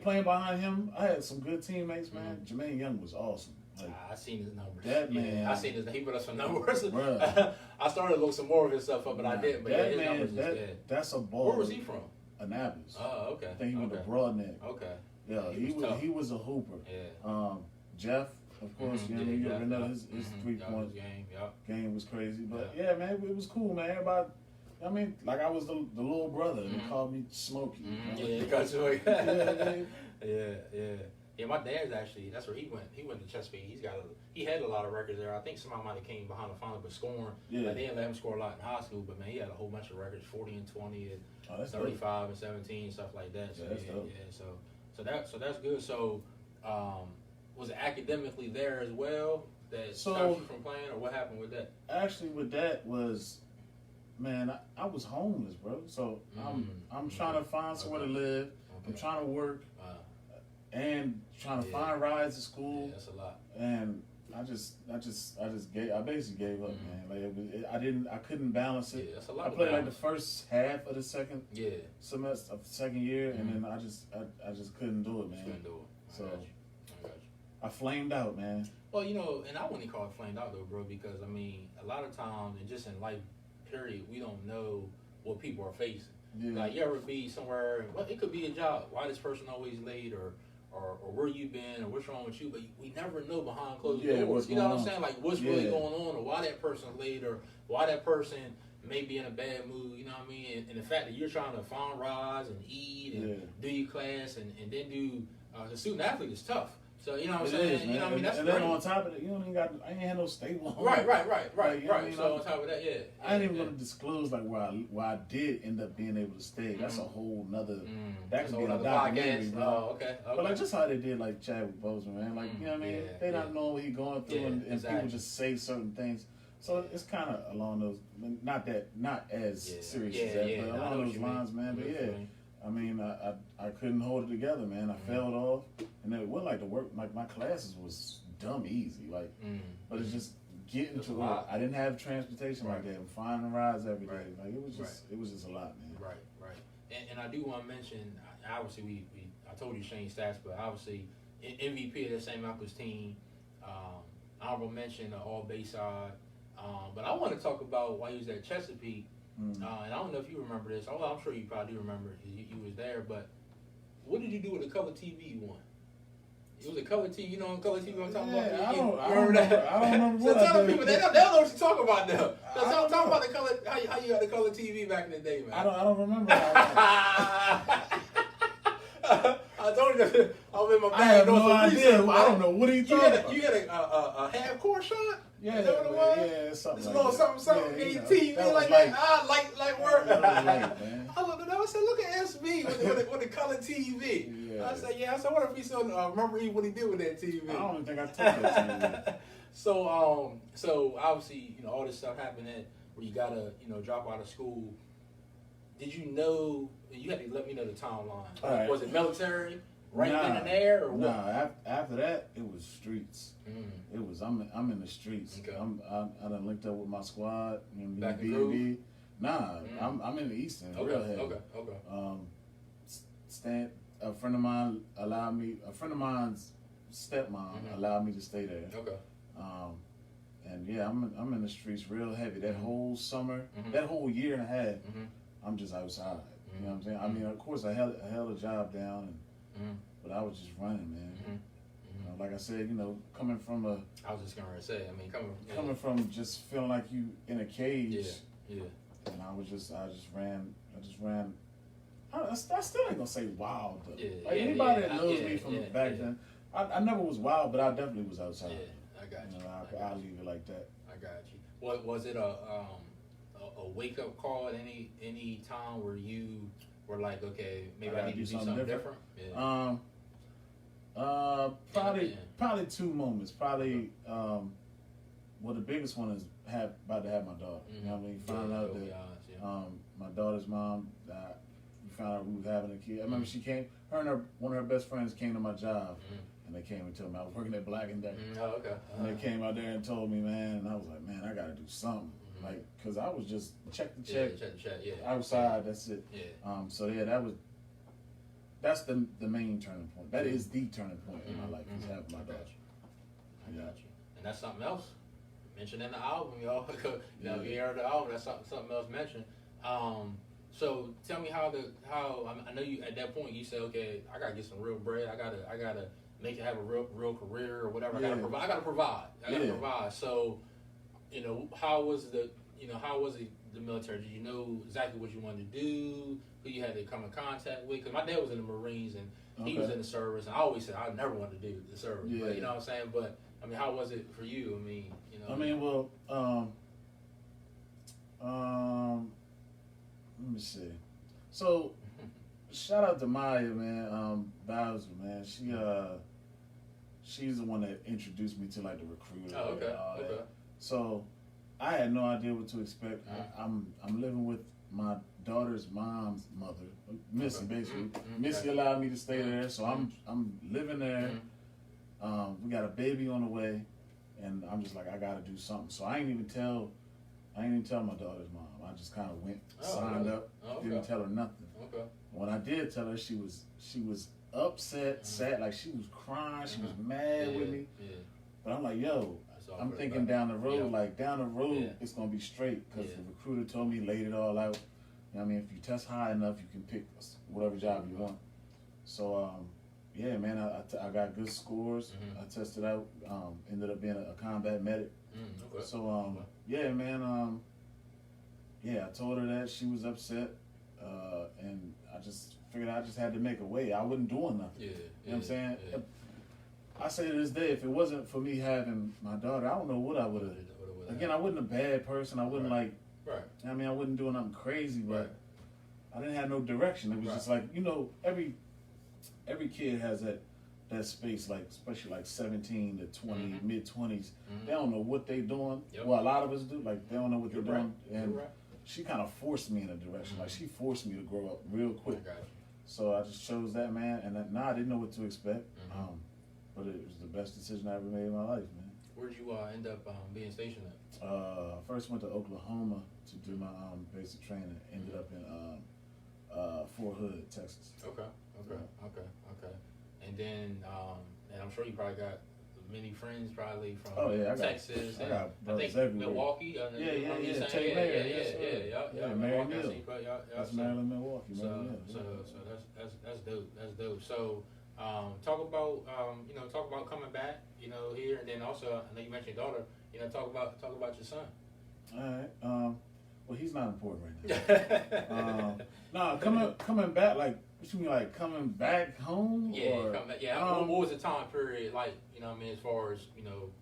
playing behind him, I had some good teammates, man. Jermaine Young was awesome. Like, I seen his numbers. That man. I seen his. He put us some numbers. Bruh. I started to look some more of his stuff up, but I didn't. But that his man, numbers that's a ball. Where was he from? Annapolis. Oh, okay. I think he went to Broadneck. Okay. Yeah, he was a hooper. Yeah. Jeff, of course, you already know his 3-point game was crazy. But yeah, man, it was cool, man. Everybody. I mean, like I was the little brother, and they called me Smokey. Yeah, because yeah, my dad's actually, that's where he went. He went to Chesapeake. He had a lot of records there. I think somebody might have came behind the final, but scoring. Yeah. Like they didn't let him score a lot in high school, but man, he had a whole bunch of records, 40 and 20, and 35 and 17, stuff like that. So so that's good. So was it academically there as well that stopped you from playing, or what happened with that? Actually, with that was, man, I was homeless, bro. So I'm trying to find somewhere to live. I'm trying to work and trying to find rides to school. Yeah, that's a lot. And I basically gave up, man. Like I couldn't balance it. Yeah, that's a lot. I played like the first half of the second semester of the second year, and then I just couldn't do it, man. Couldn't do it. So I got you. I flamed out, man. Well, and I wouldn't call it flamed out though, bro, because I mean, a lot of times, and just in life, period, we don't know what people are facing. Yeah. Like you ever be somewhere, it could be a job. Why this person always late, or where you been, or what's wrong with you, but we never know behind closed doors. You know what I'm saying? Like what's really going on, or why that person's late, or why that person may be in a bad mood. You know what I mean? And the fact that you're trying to find rides and eat and do your class and then do the student athlete is tough. So you know what I'm saying? You know what I mean? That's and then on top of it, I ain't had no stable home. Right. Right. So on top of that, I ain't even gonna disclose like where I did end up being able to stay. That's a whole nother. That could be a documentary, bro. Oh, okay. But like just how they did like Chadwick Boseman, man. Like you know what I mean? They not knowing what he going through, and people just say certain things. So it's kind of along those, not as serious as that, but along those lines, man. But I mean, I couldn't hold it together, man. I failed off, and it went like the work. Like my classes was dumb easy, like, but it's just getting to work. I didn't have transportation like that. I'm finding rides every day. Like it was just a lot, man. Right. And I do want to mention, obviously I told you Shane stats, but obviously MVP of that St. Michael's team. Honorable mention all Bayside. But I want to talk about why you was at Chesapeake. And I don't know if you remember this. Oh, I'm sure you probably do remember it. You was there. But what did you do with the color TV you won? It was a color TV. You know what color TV I'm talking about? I don't remember that. I don't remember what I did. People, they don't know what you're talking about now. So talk about the color. How you had the color TV back in the day, man? I don't remember. I told you. I'm in my bag. I have no idea. I don't know what he talking about. You had a half court shot. Yeah, is that what it was? Yeah, something. It's like something. Yeah, you TV like that. Like word. I looked at that. I said, "Look at SB with the color TV." Yeah. I said, "Yeah." I said, "What if he still remember what he did with that TV?" I don't even think I took that TV. So obviously, all this stuff happened where you gotta, drop out of school. Did you know? You had to let me know the timeline. Right. Was it military? Right then and there, or what? Nah, after that, it was streets. It was I'm in the streets. Okay. I done linked up with my squad. Back in Groove? Nah, I'm in the Eastern. Okay. A friend of mine's stepmom allowed me to stay there. Okay. And yeah, I'm in the streets real heavy. That whole summer, that whole year and a half, I'm just outside. You know what I'm saying? I mean, of course, I held a job down, but I was just running, man. Like I said, coming from I was just gonna say, I mean, coming from just feeling like you in a cage. Yeah. And I just ran. I still ain't gonna say wild though. Anybody that knows me from back then, I never was wild, but I definitely was outside. Yeah, I got you. I'll leave it like that. I got you. What was it a wake up call at any time where you were like, okay, maybe I need to do something different? Yeah. Probably two moments. Probably the biggest one is about to have my daughter. You know what I mean? Found out that my daughter's mom died. We found out we were having a kid. I remember she came. Her and one of her best friends came to my job, and they came and told me I was working at Black and Decker. Oh, okay. And they came out there and told me, man, and I was like, man, I got to do something. Like, cause I was just check the check. Outside, that's it. Yeah. So yeah, that's the main turning point. That is the turning point in my life. Is having my daughter. I got you. And that's something else mentioned in the album, y'all. If you heard the album, that's something else mentioned. So tell me how I know you at that point you said, okay, I gotta get some real bread. I gotta make it have a real career or whatever. I gotta provide. So. How was the military? Did you know exactly what you wanted to do? Who you had to come in contact with? Because my dad was in the Marines and he was in the service, and I always said I never wanted to do the service. Yeah. But, you know what I'm saying? But I mean, how was it for you? I mean, let me see. So, shout out to Maya, man. Bowser, man. she's the one that introduced me to like the recruiter. Oh, okay. And all Okay. that. So I had no idea what to expect. I'm living with my daughter's mom's mother, Missy, basically. Missy allowed me to stay there, so I'm living there. We got a baby on the way, and I'm just like, I gotta do something. So I ain't even tell my daughter's mom. I just kind of went, signed up, didn't tell her nothing. Okay. When I did tell her, she was upset, sad, like she was crying, she was mad with me. Yeah. But I'm like, yo, I'm thinking down the road, it's gonna be straight, because the recruiter told me, laid it all out. You know what I mean, if you test high enough, you can pick whatever job you want. So, yeah, man, I got good scores. I tested out, ended up being a combat medic. Okay. So, yeah, man, yeah, I told her that. She was upset, and I just figured I just had to make a way. I wasn't doing nothing. Yeah, you know what I'm saying? Yeah. I say to this day, if it wasn't for me having my daughter, I don't know what I would have. Again, I wasn't a bad person. I wasn't Right. I mean, I wasn't doing nothing crazy, but I didn't have no direction. It was just like, you know, every kid has that space, like especially like 17 to 20, mid-20s. They don't know what they doing. Yep. Well, a lot of us do. Like, they don't know what they're doing. And You're right. she kind of forced me in a direction. Like, she forced me to grow up real quick. I got you. So I just chose that, man. And I didn't know what to expect. But it was the best decision I ever made in my life, man. Where'd you end up being stationed at? First went to Oklahoma to do my basic training. Ended up in Fort Hood, Texas. Okay. And then, and I'm sure you probably got many friends probably from Texas. I got brothers think everywhere. Milwaukee. Yeah. Maryland. Milwaukee. That's Maryland, Milwaukee. So that's dope. That's dope. So talk about coming back, here, and then also I know you mentioned your daughter. Talk about your son. All right. Well, he's not important right now. No, coming back, like, what you mean, like coming back home? Yeah, or, coming back. Yeah. What was the time period like? As far as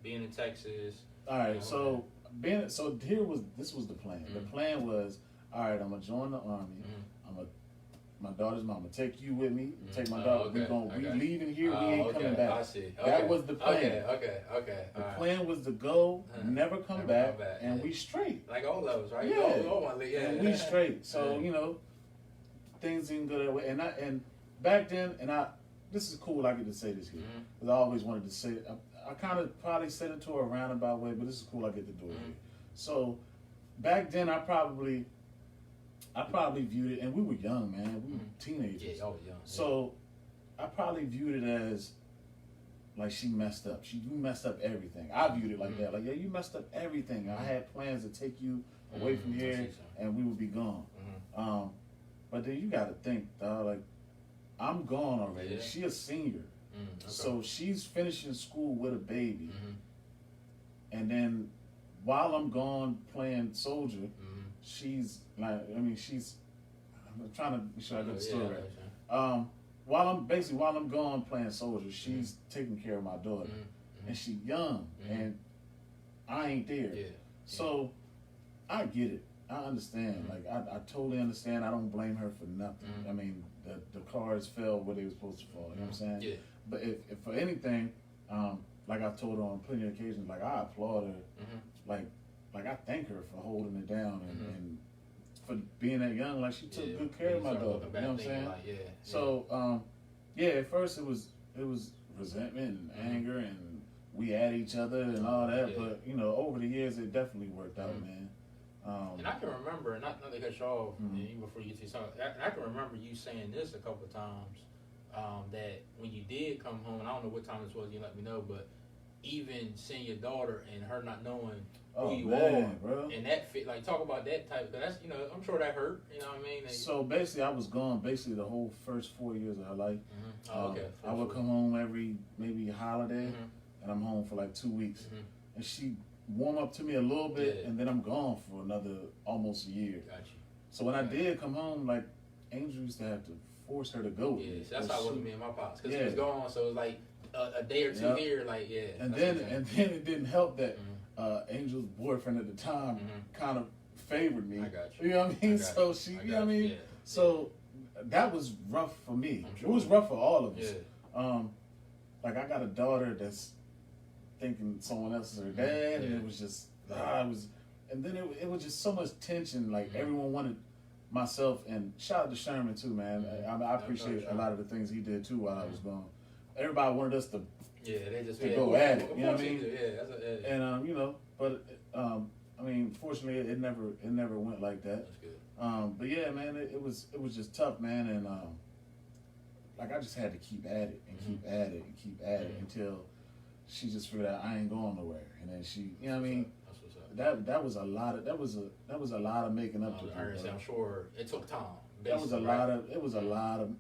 being in Texas. All right. This was the plan. The plan was, all right, I'm gonna join the army. My daughter's mom will take you with me. Take my daughter. We leaving here. We ain't coming back. I see. Okay. That was the plan. Okay. The plan was to go, never come back, and we straight. Like all those, right? Yeah. And we straight. So things didn't go that way. And back then, this is cool. I get to say this here because I always wanted to say it. I kind of probably said it to her a roundabout way, but this is cool. I get to do it here. So back then, I probably viewed it, and we were young, man. We were teenagers. Yeah, y'all was young. So I probably viewed it as like she messed up. You messed up everything. I viewed it like that. Like, yeah, you messed up everything. I had plans to take you away from here, and we would be gone. But then you got to think, dog, like, I'm gone already. Yeah. She a senior. So she's finishing school with a baby. And then while I'm gone playing soldier, she's like, I'm trying to be sure I get the story right. While I'm gone playing soldier, she's taking care of my daughter. And she young, and I ain't there. So I get it. I understand. Like, I totally understand. I don't blame her for nothing. I mean, the cards fell where they were supposed to fall. You know what I'm saying? Yeah. But if for anything, like I've told her on plenty of occasions, like, I applaud her. Like I thank her for holding it down and for being that young. Like, she took good care of my daughter. You know what I'm saying? So, at first it was resentment and anger, and we at each other and all that. But over the years, it definitely worked out, man. And I can remember, not to cut you off, even before you get to something, I can remember you saying this a couple of times, that when you did come home, and I don't know what time this was, you let me know, but even seeing your daughter and her not knowing who you are, bro. And that fit, like, talk about that type, because that's, I'm sure that hurt, you know what I mean? So basically, I was gone basically the whole first 4 years of her life. I would come home every maybe holiday, and I'm home for like 2 weeks. And she warm up to me a little bit, and then I'm gone for another almost a year. Gotcha. So when I did come home, like, Angel used to have to force her to go. Yeah, so that's how it was with me and my pops, because he was gone, so it was like a day or two here, like, And then it didn't help that Angel's boyfriend at the time kind of favored me. I got you. You know what I mean? So she, you know what I mean? So that was rough for me. Sure. It was rough for all of us. like I got a daughter that's thinking someone else is her dad, and it was just and then it was just so much tension. Like everyone wanted myself, and shout out to Sherman too, man. I appreciate a lot of the things he did too while I was gone. Everybody wanted us to they just go at it. You know what I mean? Yeah, and you know, but I mean, fortunately, it never went like that. That's good. But yeah, man, it was just tough, man, and like I just had to keep at it and keep at it and keep at it until she just figured out I ain't going nowhere, and then she, you know what I mean? That's what's up. That was a lot of making up to do. I'm sure it took time. It was a lot of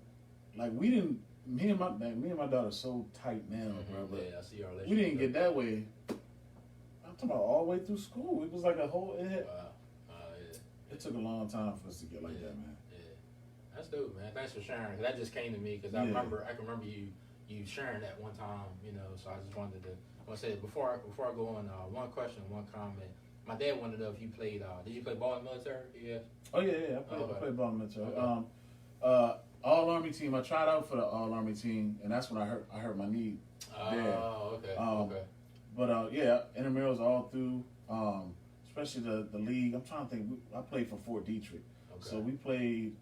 like we didn't. Me and my daughter are so tight now, bro. But I see our relationship. we didn't get that way. I'm talking about all the way through school. It was like a whole. It took a long time for us to get like that, man. Yeah, that's dope, man. Thanks for sharing. Cause that just came to me because I can remember you sharing that one time. You know, so I just wanted to say before I go on, one question, one comment. My dad wanted to know if you played. Did you play ball in the military? Yeah. Oh yeah. I played ball in the military. Okay. All Army team. I tried out for the All Army team, and that's when I hurt my knee. Oh, okay. Okay. But intramurals all through, especially the league. I'm trying to think. I played for Fort Detrick, so we played.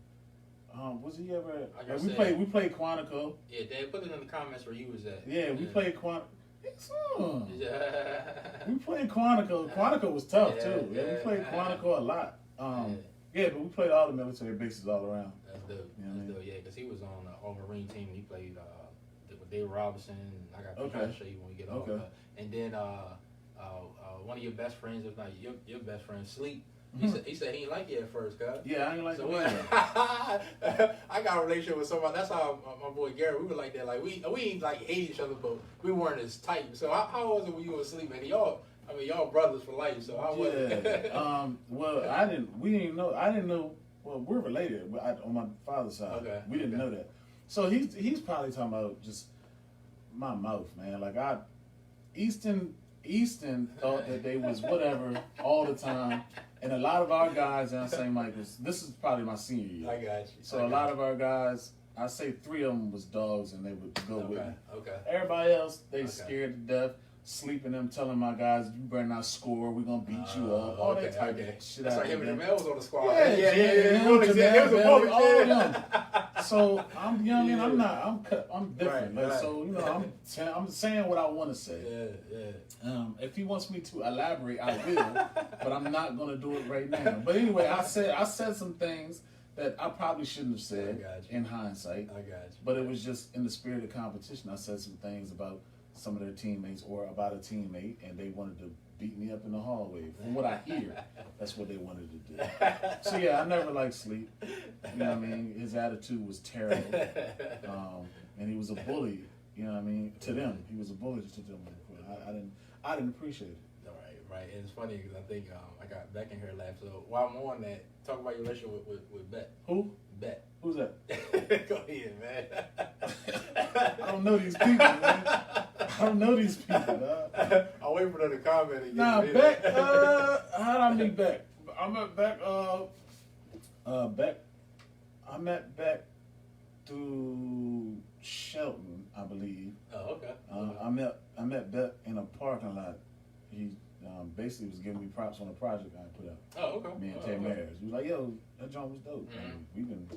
Was he ever? We played Quantico. Yeah, Dad, put it in the comments where you was at. Yeah, we played Quantico. We played Quantico. Quantico was tough too. Yeah, we played Quantico a lot. But we played all the military bases all around. That's dope. That's dope. Yeah, because he was on the All-Marine team. He played with David Robinson. I got to show you when we get off. And then one of your best friends, if not your best friend, Sleep. He said he didn't like you at first, cuz. Yeah, I didn't like I got a relationship with somebody. That's how my boy Gary, we were like that. Like we ain't like hate each other, but we weren't as tight. So how was it when you were asleep, man? Y'all brothers for life. So how was it? Well, we didn't know. I didn't know. Well, we're related on my father's side. Okay. We didn't know that. So he's probably talking about just my mouth, man. Like Easton thought that they was whatever all the time. And a lot of our guys in St. Michael's, this is probably my senior year. I got you. So a lot of our guys, I say 3 of them was dogs and they would go with me. Okay. Everybody else, they scared to death, sleeping them, telling my guys, you better not score, we're going to beat you up. All that type of shit. That's why him and Jamel was on the squad. Yeah. So I'm young and I'm different. Right. So, you know, I'm saying what I want to say. Yeah. If he wants me to elaborate, I will, but I'm not going to do it right now. But anyway, I said some things that I probably shouldn't have said in hindsight. I got you. But it was just in the spirit of competition. I said some things about some of their teammates or about a teammate, and they wanted to beat me up in the hallway. From what I hear, that's what they wanted to do. So yeah, I never liked Sleep. You know what I mean? His attitude was terrible, and he was a bully. You know what I mean? To them, he was a bully to them. I didn't appreciate it. Right. And it's funny because I think I got Beck in here laugh. So while I'm on that, talk about your relationship with Beck. Who? Beck. Who's that? Go ahead, man. I don't know these people, man. I don't know these people. I'll wait for them to comment again. Nah, Beck. How did I meet Beck? I met Beck. I met Beck through Shelton, I believe. Oh, okay. I met Beck in a parking lot. He basically was giving me props on a project I put out. Oh, okay. Me and Tay Maris. He was like, "Yo, that joint was dope." We've been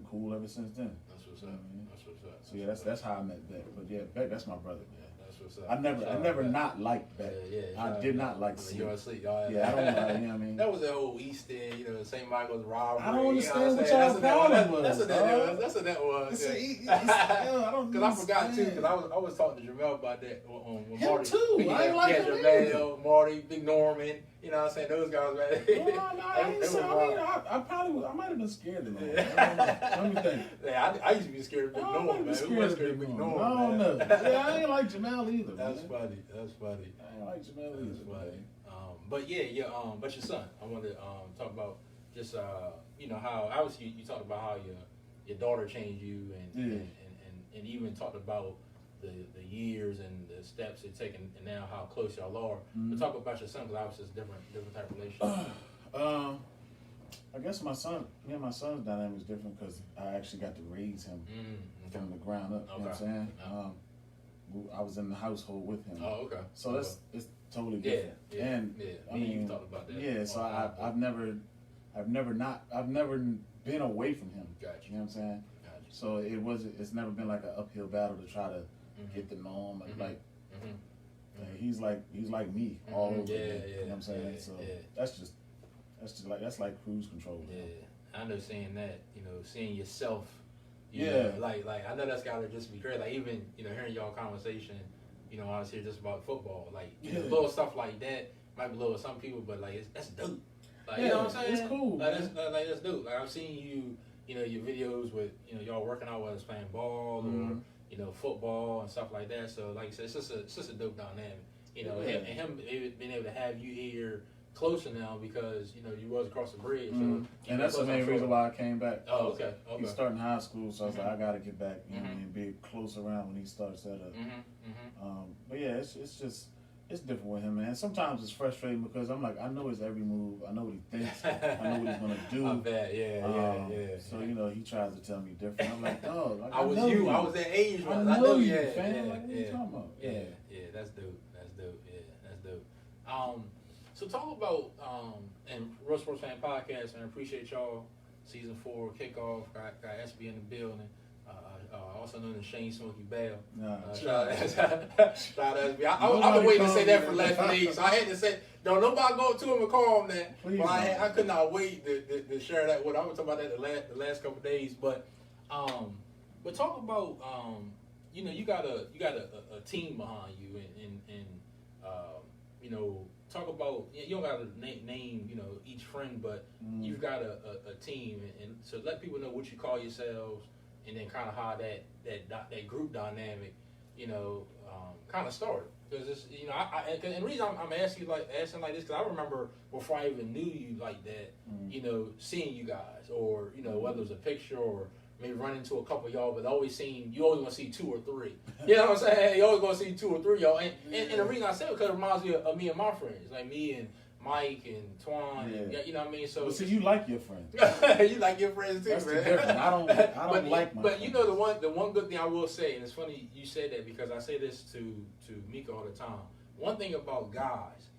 cool ever since then. That's what's up. That's what's up. So yeah, that's how I met Beck. But yeah, Beck, that's my brother. Yeah, that's what's up. I never not liked Beck. I did not like Sleep. You Sleep. Yeah, I don't know. You know what I mean? That was the whole East End, St. Michael's robbery. I don't understand what y'all problem was. That's what that was. I don't. Because I forgot too. Because I was talking to Jamel about that on him Marty. Too. I ain't like him Jamel, Marty, Big Norman. You know what I'm saying? Those guys, man. I might have been scared of them. Let me think. Yeah, I used to be scared of Big Norman, man. Who was scared of Big Norman? I don't know. Yeah, I ain't like Jamel either. That's funny. I ain't like Jamel either. That's funny. But your son. I wanted to talk about just how obviously you talked about how your daughter changed you and even talked about the years and the steps it's taken and now how close y'all are. But talk about your son because obviously it's different type of relationship. I guess my son's dynamic is different because I actually got to raise him from the ground up. You know what I'm saying? I was in the household with him. Oh, okay. So it's totally different. Yeah. And I mean, you talked about that. Yeah. So I've never been away from him. Gotcha. You know what I'm saying? Gotcha. So it's never been like an uphill battle to try to get to know him. Like he's like me all over. Yeah, You know what I'm saying? So that's like cruise control. Yeah, I know saying that, seeing yourself. Yeah. Like I know that's gotta just be great. Like even, hearing y'all conversation, I was here just about football. Like, little stuff like that might be little with some people, but like that's dope. Like, you know what I'm saying? It's cool. Like that's dope. Like I've seen you, your videos with, y'all working out, whether it's playing ball or, football and stuff like that. So like I said, it's just a dope dynamic. And him being able to have you here closer now because you was across the bridge. So, and that's the main reason why I came back. Oh, okay. He's starting high school, so I was like, I gotta get back and be close around when he starts that up. But yeah, it's different with him, man. Sometimes it's frustrating because I'm like, I know his every move, I know what he thinks, I know what he's gonna do. I bet, yeah. So he tries to tell me different. I'm like, dog, I was that age. I know you, fam. Like, what are you talking about? Yeah, that's dope. Yeah, that's dope. So talk about and Real Sports Fan Podcast, and I appreciate y'all. Season 4 kickoff. Got SB in the building. Also known as Shane Smokey Bell. Shout out SB. I've been waiting to say that for the last few days, so I had to say, don't nobody go up to him and call him that. Please but I could not wait to share that with him. I was talking about that the last couple of days, but talk about you got a team behind you and talk about, you don't got to name each friend, but you've got a team, and so let people know what you call yourselves, and then kind of how that group dynamic, kind of started. Because it's, and the reason I'm asking like this, because I remember before I even knew you like that, seeing you guys, or whether it was a picture or maybe run into a couple of y'all, but you always want to see 2 or 3. You know what I'm saying? You always going to see 2 or 3 y'all. And the reason I say it because it reminds me of me and my friends, like me and Mike and Twan. Yeah. And, you know what I mean? So but see, you like your friends. You like your friends too, that's man. The difference. I don't like my But friends. the one good thing I will say, and it's funny you said that because I say this to Mika all the time. One thing about guys,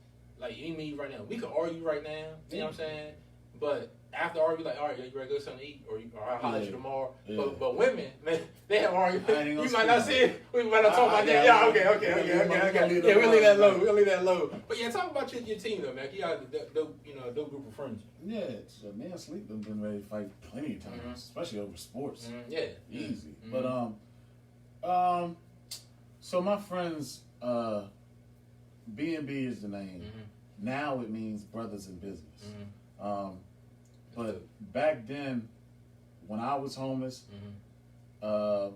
like you and me right now, we could argue right now. You know what I'm saying? But after argue, like, all right, you ready to go something to eat, or I'll holler at you tomorrow. Yeah. But women, man, they have arguments. You might not see it. We might not talk about that. Yeah, okay. Yeah, we'll leave that low. But yeah, talk about your team though, man. You got a dope group of friends. Yeah, so me and Sleep have been ready to fight plenty of times, especially over sports. Yeah, easy. But so my friends, B&B is the name. Now it means brothers in business. But back then, when I was homeless, a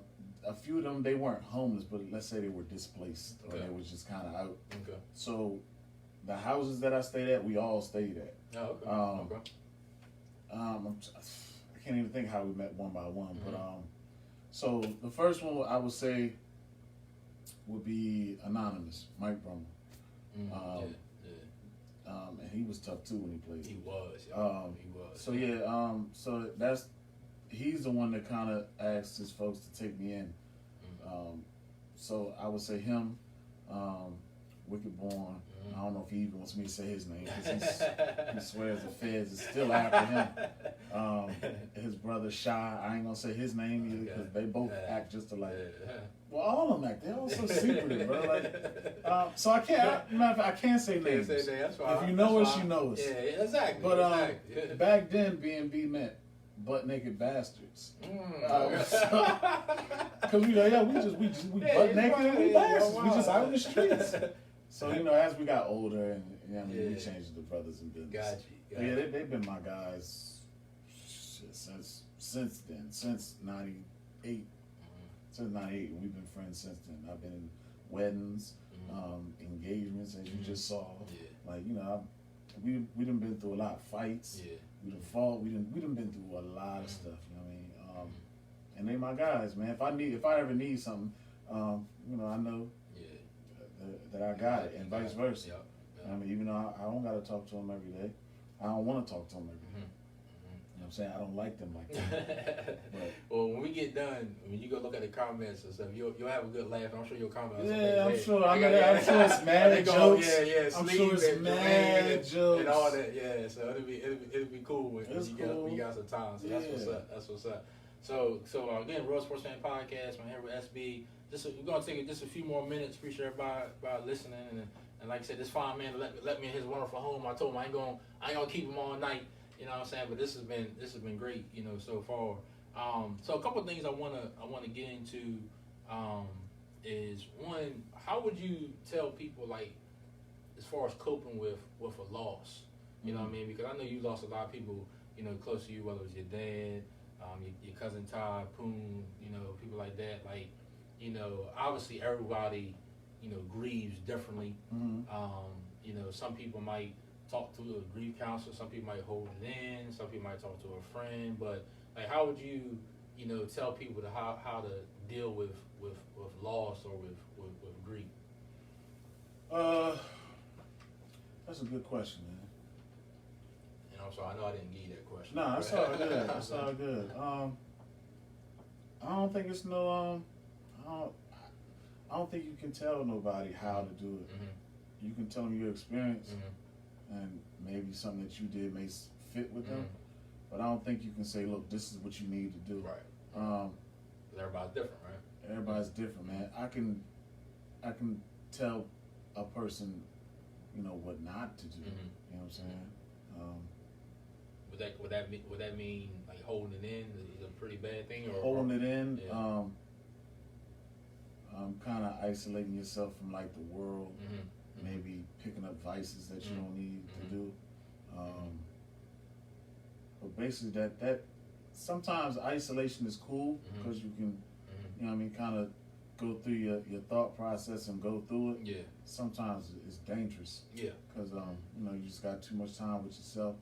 few of them, they weren't homeless, but let's say they were displaced or they was just kind of out. Okay. So the houses that I stayed at, we all stayed at. Oh, okay. I can't even think how we met one by one, but so the first one I would say would be Anonymous, Mike Brummel. And he was tough too when he played. He was. He was. So so he's the one that kind of asked his folks to take me in. So I would say him, Wicked Born. I don't know if he even wants me to say his name because he swears the feds is still after him. His brother Shy, I ain't gonna say his name either because they both act just alike. Well, all of them act. They're all so secretive, bro. Like, so I can't say names. That's fine. If you know us, you know us. Yeah, exactly. But back then, B&B meant butt naked bastards. Because we butt naked and we bastards. We just out in the streets. So as we got older and we changed it to brothers in business. Got you. Yeah, they've been my guys since then, since '98. Since '98, we've been friends since then. I've been in weddings, engagements, as you just saw. Yeah. Like we done been through a lot of fights. Yeah. We done fought. We done been through a lot of stuff. You know what I mean? And they my guys, man. If I ever need something, I know that I got it, and vice versa. I mean, even though I don't got to talk to them every day, I don't want to talk to them every day. what I'm saying? I don't like them like that. Well, when we get done, when you go look at the comments and stuff, you'll have a good laugh. I'm sure you'll comment on something. Yeah, I'm sure. I'm sure it's mad jokes. I'm sure it's mad jokes and all that. Yeah, so it'll be cool when you got some time. So that's what's up. So again, Royal Sports Fan Podcast. I'm here with SB. We're gonna take just a few more minutes. Appreciate everybody listening and like I said, this fine man let me in his wonderful home. I told him I ain't gonna keep him all night. You know what I'm saying? But this has been great. You know, so far. So a couple of things I wanna get into is one, how would you tell people like as far as coping with a loss? You know what I mean? Because I know you lost a lot of people, you know, close to you, whether it was your dad, your cousin Todd, Poon, you know, people like that. Like, you know, obviously everybody, you know, grieves differently. You know, some people might talk to a grief counselor, some people might hold it in, some people might talk to a friend, but like how would you, you know, tell people how to deal with loss or with grief? That's a good question, man. And I'm sorry, I know I didn't give you that question. No, that's all good. That's all good. I don't think it's no I don't think you can tell nobody how to do it. You can tell them your experience, and maybe something that you did may fit with them. But I don't think you can say, look, this is what you need to do. Right. Everybody's different, right? Everybody's different, man. I can tell a person, you know, what not to do. You know what I'm saying? Would that mean like holding it in is a pretty bad thing? Or holding it in, kind of isolating yourself from like the world. Maybe picking up vices that you don't need to do. But basically that sometimes isolation is cool because you can, you know what I mean, kind of go through your thought process and go through it. Yeah. Sometimes it's dangerous. Yeah. Because, you know, you just got too much time with yourself.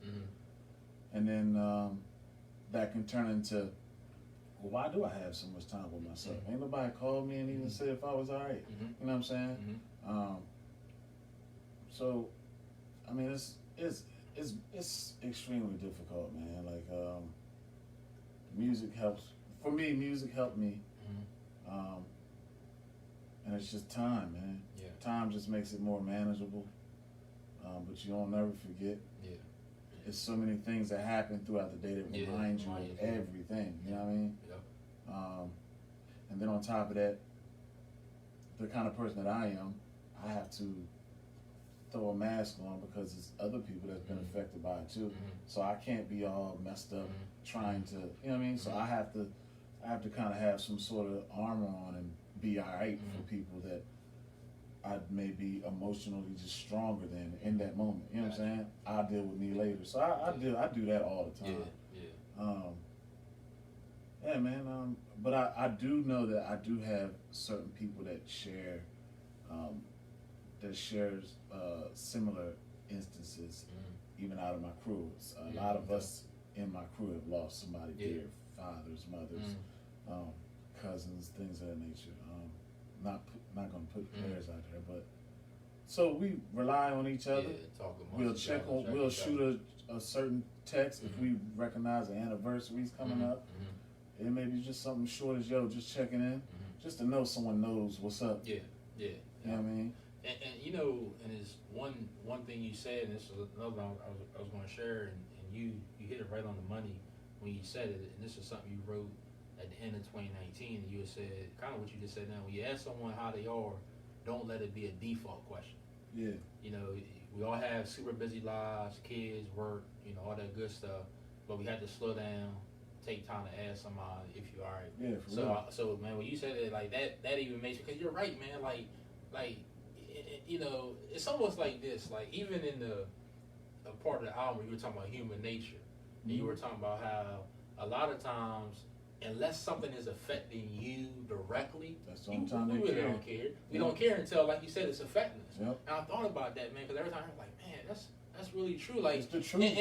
And then that can turn into, well, why do I have so much time with myself? Ain't nobody called me and even said if I was all right. You know what I'm saying? So, I mean, it's extremely difficult, man. Like, music helps. For me, music helped me. And it's just time, man. Yeah. Time just makes it more manageable. But you don't never forget. Yeah. There's so many things that happen throughout the day that remind you of everything. You know what I mean? Yep. And then on top of that, the kind of person that I am, I have to throw a mask on because there's other people that's been affected by it too. So I can't be all messed up trying to, you know what I mean? So I have to kind of have some sort of armor on and be all right for people that I may be emotionally just stronger than in that moment. You know what I'm saying? I'll deal with me later. So I do that all the time. Yeah, man. But I do know that I do have certain people that share similar instances, even out of my crew. A lot of us in my crew have lost somebody dear, fathers, mothers, cousins, things of that nature. Not going to put prayers out there, but so we rely on each other. We'll we'll shoot a certain text if we recognize the anniversary's coming up. It may be just something short as, yo, just checking in, just to know someone knows what's up. You know what I mean? And you know, and it's one thing you said, and this is another one I was going to share, and you hit it right on the money when you said it, and this is something you wrote at the end of 2019, and you had said, kind of what you just said now, when you ask someone how they are, don't let it be a default question. Yeah. You know, we all have super busy lives, kids, work, you know, all that good stuff, but we have to slow down, take time to ask somebody if you're all right. Yeah, so man, when you said it like that even makes me, because you're right, man, like you know, it's almost like this, like even in a part of the album you were talking about human nature, and you were talking about how a lot of times, unless something is affecting you directly, we really don't care. We don't care until, like you said, it's affecting us. Yep. And I thought about that, man, because every time I'm like, man, that's really true. Like, it's the truth, and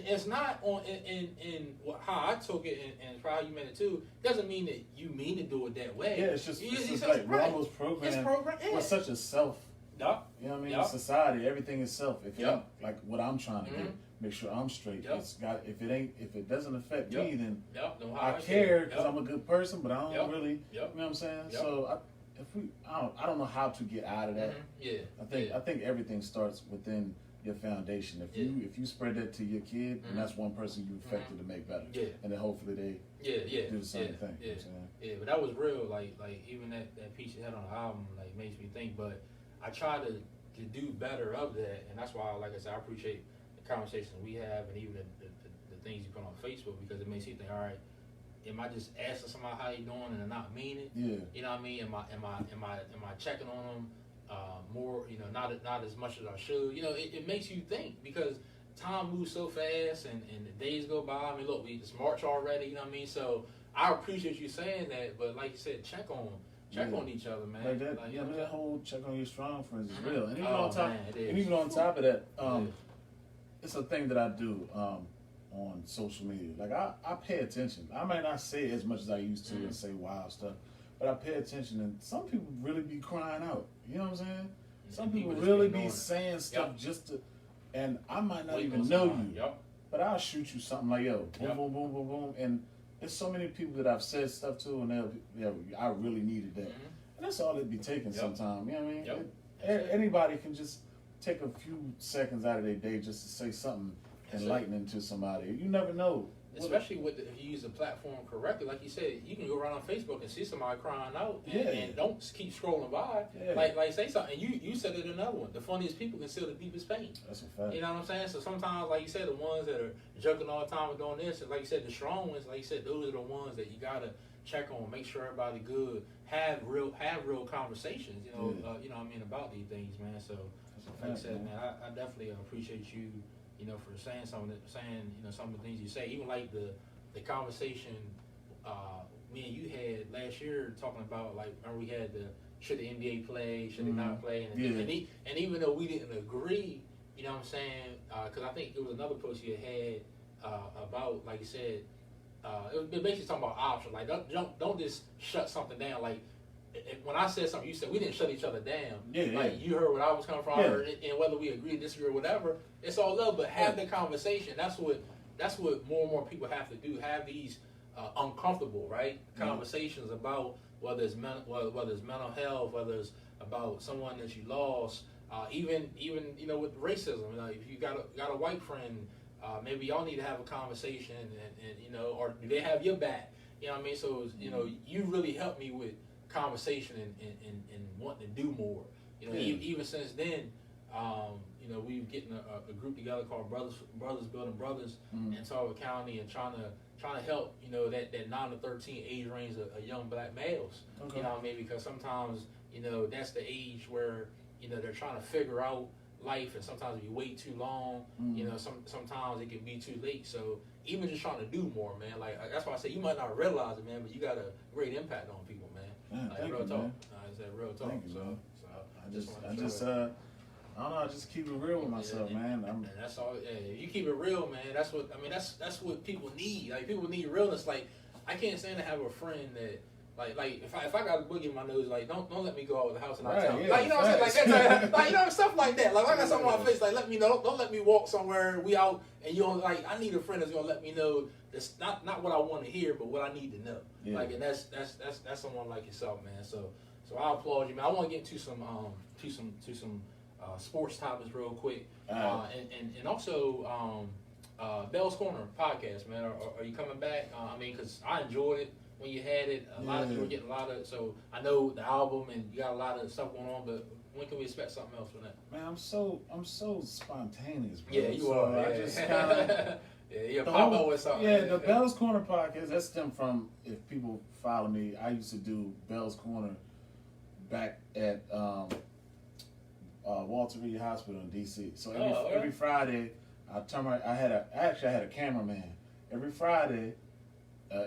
it's not on in how I took it, and probably you meant it too. Doesn't mean that you mean to do it that way. Yeah, it's just like we're almost programmed. We're such a self Yup. You know what I mean? Yep. Society, everything is self. If it ain't like what I'm trying to Mm-hmm. get, make sure I'm straight. Yep. It's got if it doesn't affect Yep. me, then Yep. No, I care because I'm a good person, but I don't really. You know what I'm saying? Yep. So I don't know how to get out of that. Mm-hmm. I think everything starts within your foundation. If you spread that to your kid, then that's one person you affected to make better. Yeah. And then hopefully they do the same thing. Yeah. You know what I'm saying? Yeah, but that was real. Like even that piece you had on the album like makes me think. But I try to do better of that, and that's why, like I said, I appreciate the conversations we have, and even the things you put on Facebook, because it makes you think. All right, am I just asking somebody how you doing and not mean it? Yeah. You know what I mean? Am I checking on them more? You know, not as much as I should. You know, it makes you think, because time moves so fast and the days go by. I mean, look, it's March already. You know what I mean? So I appreciate you saying that, but like you said, check on each other, man. Like that, like, that whole check on your strong friends is real. And even even on top of that, it's a thing that I do on social media. Like I pay attention. I might not say as much as I used to and say wild stuff, but I pay attention, and some people really be crying out. You know what I'm saying? Some people really be saying stuff just to, and I might not even know you, but I'll shoot you something like, yo, boom, boom, boom, boom, boom, and there's so many people that I've said stuff to, and I really needed that. And that's all it'd be taking sometimes. You know what I mean? Anybody can just take a few seconds out of their day just to say something enlightening to somebody. You never know. Especially if you use the platform correctly. Like you said, you can go around on Facebook and see somebody crying out and don't keep scrolling by. Yeah. Like say something. You said it another one. The funniest people conceal the deepest pain. That's a fact. You know what I'm saying? So sometimes, like you said, the ones that are joking all the time and doing this, and like you said, the strong ones, like you said, those are the ones that you gotta check on, make sure everybody good, have real conversations. You know what I mean, about these things, man. So like I said, man, I definitely appreciate you. You know, for saying some of the things you say, even like the conversation me and you had last year talking about, like, remember we had should the NBA play, should they not play, and even though we didn't agree, you know what I'm saying, because I think it was another post you had about, like you said, it was basically talking about options, like don't just shut something down, like. When I said something, you said we didn't shut each other down. You heard what I was coming from, and whether we agree, disagree, or whatever, it's all love. But have the conversation. That's what more and more people have to do. Have these uncomfortable, conversations about whether it's mental health, whether it's about someone that you lost, even with racism. If you got a white friend, maybe y'all need to have a conversation, and or do they have your back? You know what I mean? So you really helped me with conversation and wanting to do more. Even since then, we've getting a group together called Brothers Building Brothers in Talbot County, and trying to help that 9 to 13 age range of young black males. You know what I mean? Because sometimes that's the age where they're trying to figure out life, and sometimes if you wait too long, sometimes it can be too late. So even just trying to do more, man. Like that's why I say you might not realize it, man, but you got a great impact on people, man. Thank real you, talk. man. I said real talk. Thank you, man. So I don't know. I just keep it real with myself, man. And that's all. Yeah, you keep it real, man. That's what people need. Like people need realness. Like I can't stand to have a friend that. Like if I got a boogie in my nose, like don't let me go out of the house and not tell me. Like what I'm saying, like stuff like that. Like I got something on my face, like let me know. Don't let me walk somewhere we out and you don't like. I need a friend that's gonna let me know that's not what I want to hear, but what I need to know. Yeah. Like and that's someone like yourself, man. So I applaud you, man. I want to get into some sports topics real quick, and also Bell's Corner podcast, man. Are you coming back? I mean, because I enjoyed it. When you had it, a lot of people were getting a lot of. So I know the album and you got a lot of stuff going on, but when can we expect something else from that? Man, I'm so spontaneous, bro. Yeah, you are. I just kind of pop up with something. Yeah, the Bell's Corner podcast. That stemmed from, if people follow me, I used to do Bell's Corner back at Walter Reed Hospital in D.C. So every Friday, I had a cameraman every Friday.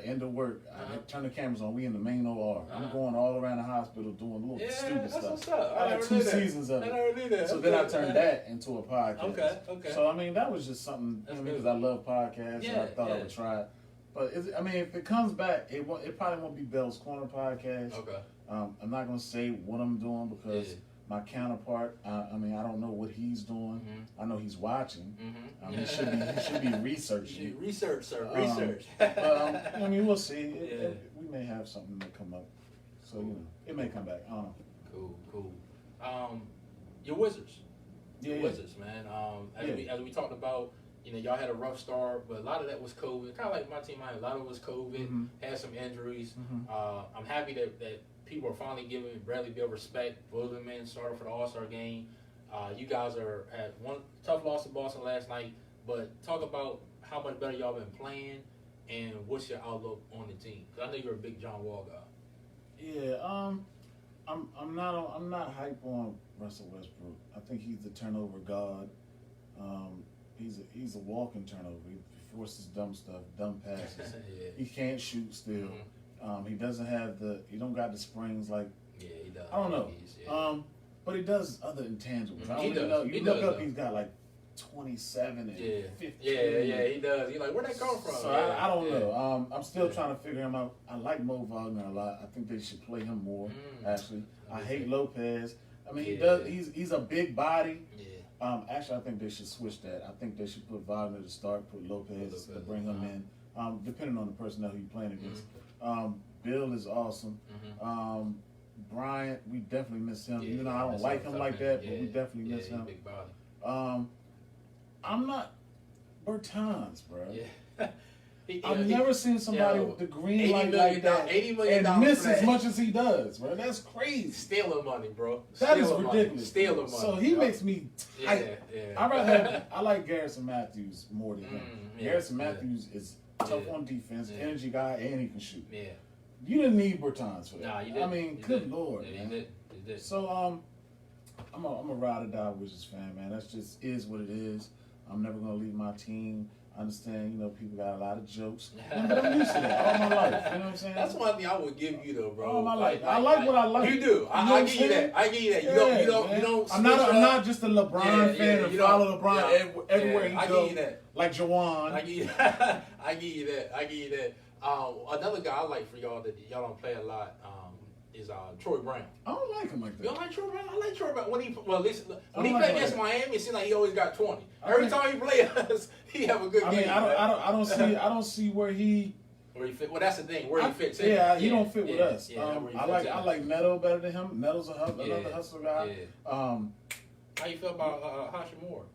End of work, I turn the cameras on. We in the main OR. I'm going all around the hospital doing little stupid stuff. I got 2 seasons of it. I never knew that. So then I turned that into a podcast. Okay. So I mean, that was just something because I love podcasts. And I thought I would try it. But if it comes back, it probably won't be Bell's Corner podcast. Okay. I'm not gonna say what I'm doing because my counterpart. I mean, I don't know what he's doing. I know he's watching. He should be researching. Research, sir. Research. I mean, we'll see. We may have something that come up. So it may come back. I don't know. Cool. Your Wizards. Yeah. Wizards, man. As we talked about, y'all had a rough start, but a lot of that was COVID. Kind of like my team, a lot of it was COVID. Had some injuries. I'm happy that people are finally giving Bradley Beal respect. Wilderman started for the All-Star game. You guys had one tough loss to Boston last night, but talk about how much better y'all been playing and what's your outlook on the team. Because I know you're a big John Wall guy. Yeah, I'm not hype on Russell Westbrook. I think he's the turnover god. He's a walking turnover. He forces dumb stuff, dumb passes. He can't shoot still. He doesn't have he don't got the springs like. Yeah, he does. I don't know. But he does other intangibles. I don't even know. You look up, he's got like 27 and 15. Yeah, he does. You're like, where'd that come from? So I don't know. I'm still trying to figure him out. I like Mo Wagner a lot. I think they should play him more. Actually, I hate Lopez. I mean, he does. He's a big body. Yeah. Actually, I think they should switch that. I think they should put Wagner to start, put Lopez to bring him in, depending on the personnel he's playing against. Bill is awesome. Bryant, we definitely miss him. Even though I don't like him like that, but we definitely miss him. Big body. I'm not Bertans, bro. Yeah. I've never seen somebody with the green light like that and miss as much as he does, bro. That's crazy. Stealing money, bro. That is ridiculous. Stealing money. So he makes me tight. I like Garrison Matthews more than him. Garrison Matthews is tough on defense, energy guy, and he can shoot. Yeah. You didn't need Bertans for that. Nah, you didn't. I mean, good Lord, man. You did. So I'm a ride or die Wizards fan, man. That's just is what it is. I'm never gonna leave my team. I understand, people got a lot of jokes. But I'm used to that all my life. You know what I'm saying? That's one thing I would give you though, bro. All my life. I like what I like. You do. I give you that. I give you that. You don't. I'm not just a LeBron fan and follow LeBron everywhere he goes. I give you that. Like Jawan. I give you that. Another guy I like for y'all that y'all don't play a lot is Troy Brown. I don't like him like that. You don't like Troy Brown? I like Troy Brown. When he played against Miami, it seemed like he always got 20. Every time he played us, he have a good game. I don't see where he fit. Well, that's the thing. Where he fits in. Yeah, he don't fit with us. I like Neto better than him. Neto's another hustle guy. How you feel about Hashimura?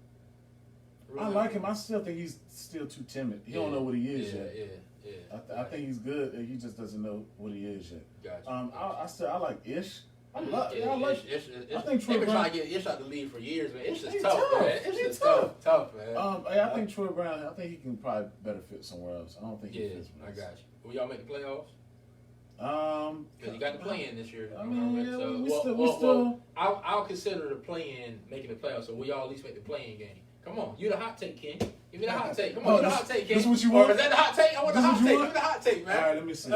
I like him. I still think he's still too timid. He don't know what he is yet. I think he's good. He just doesn't know what he is yet. Gotcha. I like Ish. I think Troy Brown. Been trying to get Ish out the league for years, man. Ish is tough, man. Ish is tough, man. I think Troy Brown. I think he can probably better fit somewhere else. I don't think he fits. I got you. Will y'all make the playoffs? Because you got the play-in this year. I mean, we still. I'll consider the play-in making the playoffs. So will y'all at least make the play-in game? Come on, you the hot take, Ken. Give me the hot take. Come on, you the hot take, Ken. This what you want? Or is that the hot take? I want the hot take. Give me the hot take, man. All right, let me see.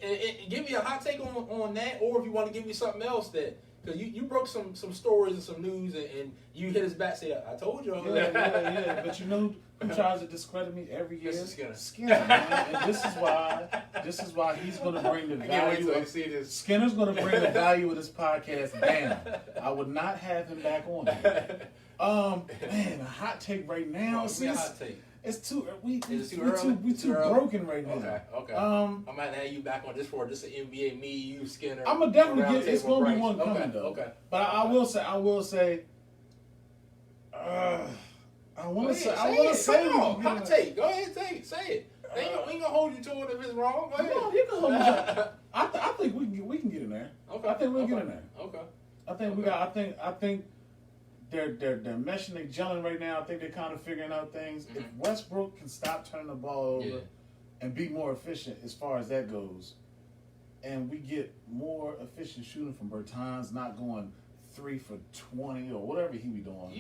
and give me a hot take on that, or if you want to give me something else because you broke some stories and some news, and you hit us back, say, I told you. Yeah. But you know who tries to discredit me every year? Skinner, man. And this is why he's going to bring the value. Skinner's going to bring the value of this podcast down. I would not have him back on here. Man, a hot take right now. It's too early. We too broken right now. Okay. I might have you back on this for just an NBA me, you Skinner. I'm gonna definitely get. It's gonna be one coming though. Okay. But I will say. I want to say. Hot take. Go ahead, say it. We ain't gonna hold you to it if it's wrong. Go ahead. No, you can hold me to it. I think we can get in there. Okay. I think we'll get in there. Okay. I think. They're meshing, they're gelling right now. I think they're kind of figuring out things. If Westbrook can stop turning the ball over and be more efficient as far as that goes, and we get more efficient shooting from Bertans, not going 3 for 20 or whatever he be doing.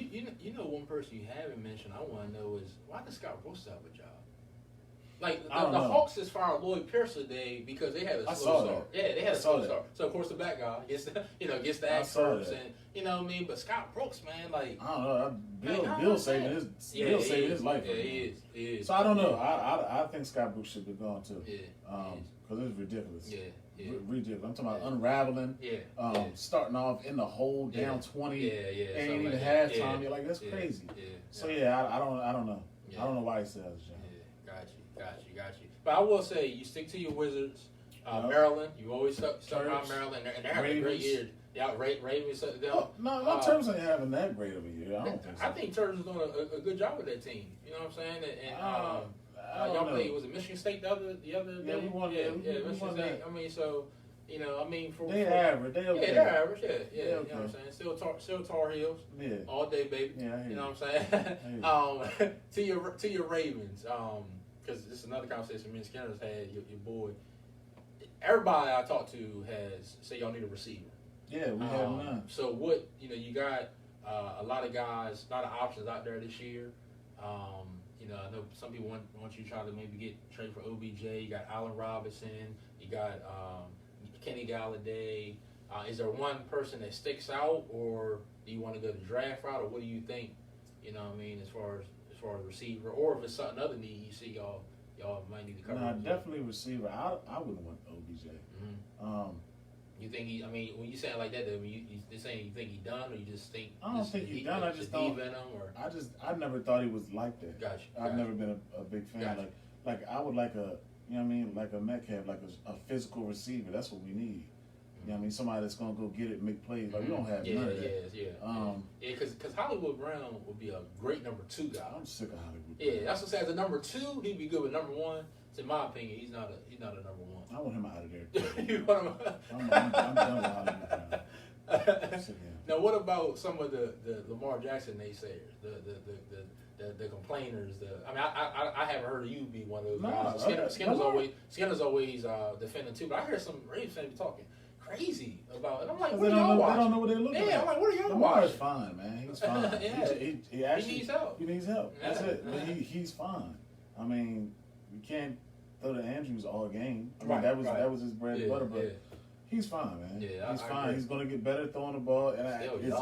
You know one person you haven't mentioned I want to know is why does Scott Brooks have a job? Like the Hawks just fired Lloyd Pierce today because they had a slow start. Yeah, they had a slow start. So of course the bad guy gets the axe first, and you know what I mean. But Scott Brooks, man, like I don't know, Bill saving his life. Yeah, he is. So I don't know. I think Scott Brooks should be gone too. Because it's ridiculous. Yeah. I'm talking about unraveling. Starting off in the hole down 20. Ain't even halftime. You're like, that's crazy. So I don't know. I don't know why he says John. Got you. But I will say, you stick to your Wizards. Maryland, you always stuck around Maryland, and they're having a great year. Yeah, Ravens. No, Terps ain't having that great of a year. I don't think so. I think Terps is doing a good job with that team. You know what I'm saying? And y'all played, was it Michigan State the other day? Yeah, we won. Michigan State. I mean, so for they average. They okay. Yeah, they're average. Yeah. You know what I'm saying? Still Tar Heels. Yeah. All day, baby. Yeah, I hear you know what I'm saying? To your Ravens. Because this is another conversation me and Skinner's had. Your boy. Everybody I talk to has say y'all need a receiver. Yeah, we have none. So what you got a lot of guys, a lot of options out there this year. I know some people want you to try to maybe get trade for OBJ. You got Allen Robinson. You got Kenny Galladay. Is there one person that sticks out, or do you want to go the draft route, or what do you think? You know what I mean, as far as receiver, or if it's something other need you see y'all might need to cover. No, definitely receiver. I wouldn't want OBJ. Mm-hmm. You think he? I mean, when you say it like that, though, you saying you think he done, or you just think? I don't think he's done. I just don't. I never thought he was like that. Gotcha. I've never been a big fan. Gotcha. Like I would like a, you know what I mean, like a Metcalf, like a physical receiver. That's what we need. You know what I mean? Somebody that's gonna go get it, make plays. Like we don't have none of that. Because Hollywood Brown would be a great number 2 guy. I'm sick of Hollywood. Yeah, that's what I say. As a number 2, he'd be good with number 1. In my opinion, he's not a number 1. I want him out of there. You want him? I'm done with Hollywood Brown. Now, what about some of the Lamar Jackson naysayers, the complainers? I haven't heard of you be one of those guys. Skinner's always defending too, but I heard some Ravens fans talking crazy about it. I'm like, what are y'all watching? They don't know what they're looking at. I'm like, what are y'all Lamar's watching? fine, man. He's fine. he actually needs help. He needs help. That's it. But he's fine. I mean, you can't throw to Andrews all game. I mean, that was his bread and butter, but he's fine, man. Yeah, he's fine. He's going to get better throwing the ball, and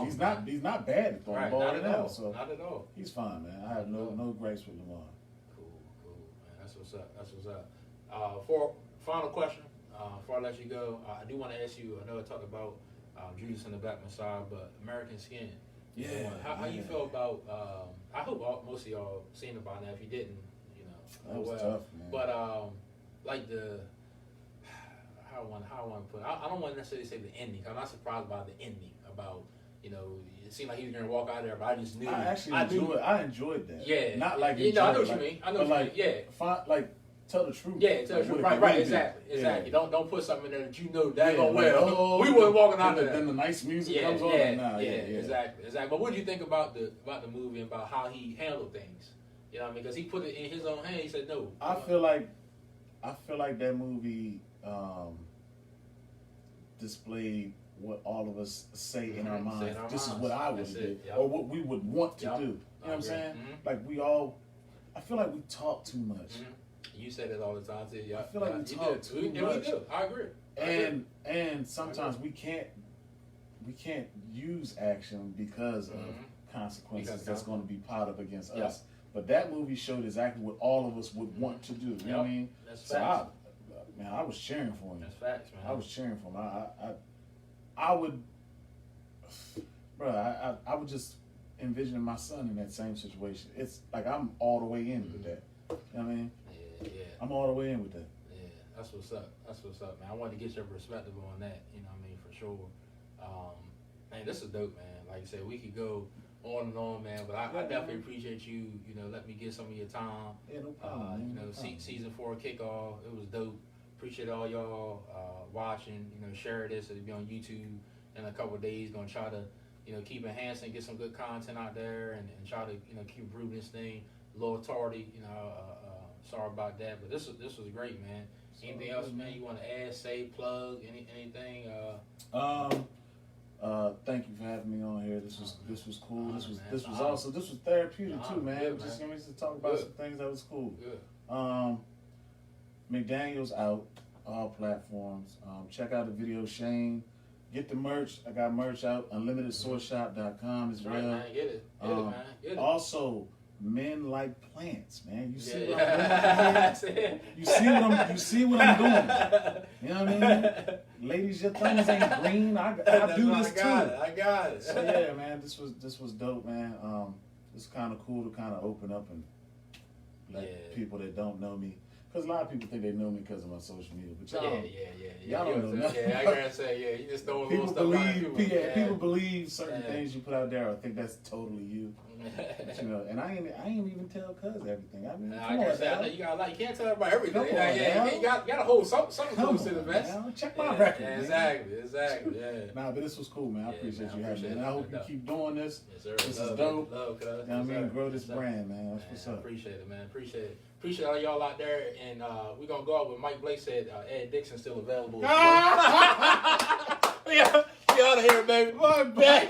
he's not bad at throwing the ball not at all. So not at all. He's fine, man. I have no gripes with Lamar. Cool, man. That's what's up. For final question, before I let you go, I do want to ask you. I know I talked about Judas and the Blackman side, but American Skin. Yeah. How you feel about? I hope most of y'all seen it by now. If you didn't, that was tough, man. But like how I want to put it. I don't want to necessarily say the ending. I'm not surprised by the ending. About it seemed like he was going to walk out there, but I just knew. I enjoyed that. Yeah. Not like I know what you mean. I know what you mean. Yeah. Like tell the truth. Yeah, tell the truth. Right. Exactly. Yeah. Don't put something in there that you know daggone well. We wasn't walking out there. Then the nice music comes on. Exactly. But what do you think about the movie and about how he handled things? You know what I mean? Because he put it in his own hand. He said no. I feel like that movie displayed what all of us say in our minds. This is what I would do, or what we would want to do. You know what I'm saying? Mm-hmm. Like I feel like we talk too much. Mm-hmm. You say that all the time too. I feel like we talk too much. And we do. I agree. And sometimes we can't use action because of consequences that's going to be piled up against us. But that movie showed exactly what all of us would want to do. You know what I mean? That's facts. I was cheering for him. That's facts, man. I was cheering for him. I would, bro. I would just envision my son in that same situation. It's like I'm all the way in with that. You know what I mean? Yeah. I'm all the way in with that. Yeah, that's what's up, man. I wanted to get your perspective on that. You know what I mean? For sure. Man, this is dope, man. Like I said, we could go on and on, man, but I definitely appreciate you, let me get some of your time. Yeah, no problem. Season 4 kickoff, it was dope. Appreciate all y'all watching. Share this. It'll be on YouTube in a couple of days. Gonna try to, keep enhancing, get some good content out there, and try to, keep improving this thing. A little tardy, sorry about that, but this was great, man. Anything else, man? You want to add, say, plug, anything? Thank you for having me on here. This was cool. This was therapeutic too, man. Good, just let me talk about some things that was cool. Good. McDaniel's out all platforms. Check out the video, Shane. Get the merch. I got merch out. UnlimitedSourceShop.com as well. Right, man. Get it, man. Get it. Also, men like plants, man. You see what yeah. I'm doing? You see what I'm doing? You know what I mean? Ladies, your thumbs ain't green. I do this too. I got it. So yeah, man, this was dope, man. It's kind of cool to kind of open up and let people that don't know me. Because a lot of people think they know me because of my social media, but y'all, y'all don't know nothing. Yeah, I gotta say, you just throwing little stuff out there. People believe certain things you put out there. I think that's totally you. But, you know, and I ain't even tell cuz everything. I mean, I gotta say, I know you can't tell everybody everything. Come on, you gotta hold something close to the vest. Check my record. Yeah, man. exactly. Yeah. Nah, but this was cool, man. I appreciate you having me. And I hope you keep doing this. Yes, sir. This is dope. Love, cuz. You know what I mean? Grow this brand, man. That's what's up. Appreciate it, man. Appreciate all y'all out there. And we're going to go out with Mike Blake said Ed Dixon's still available. Yeah, get out of here, baby. My bad.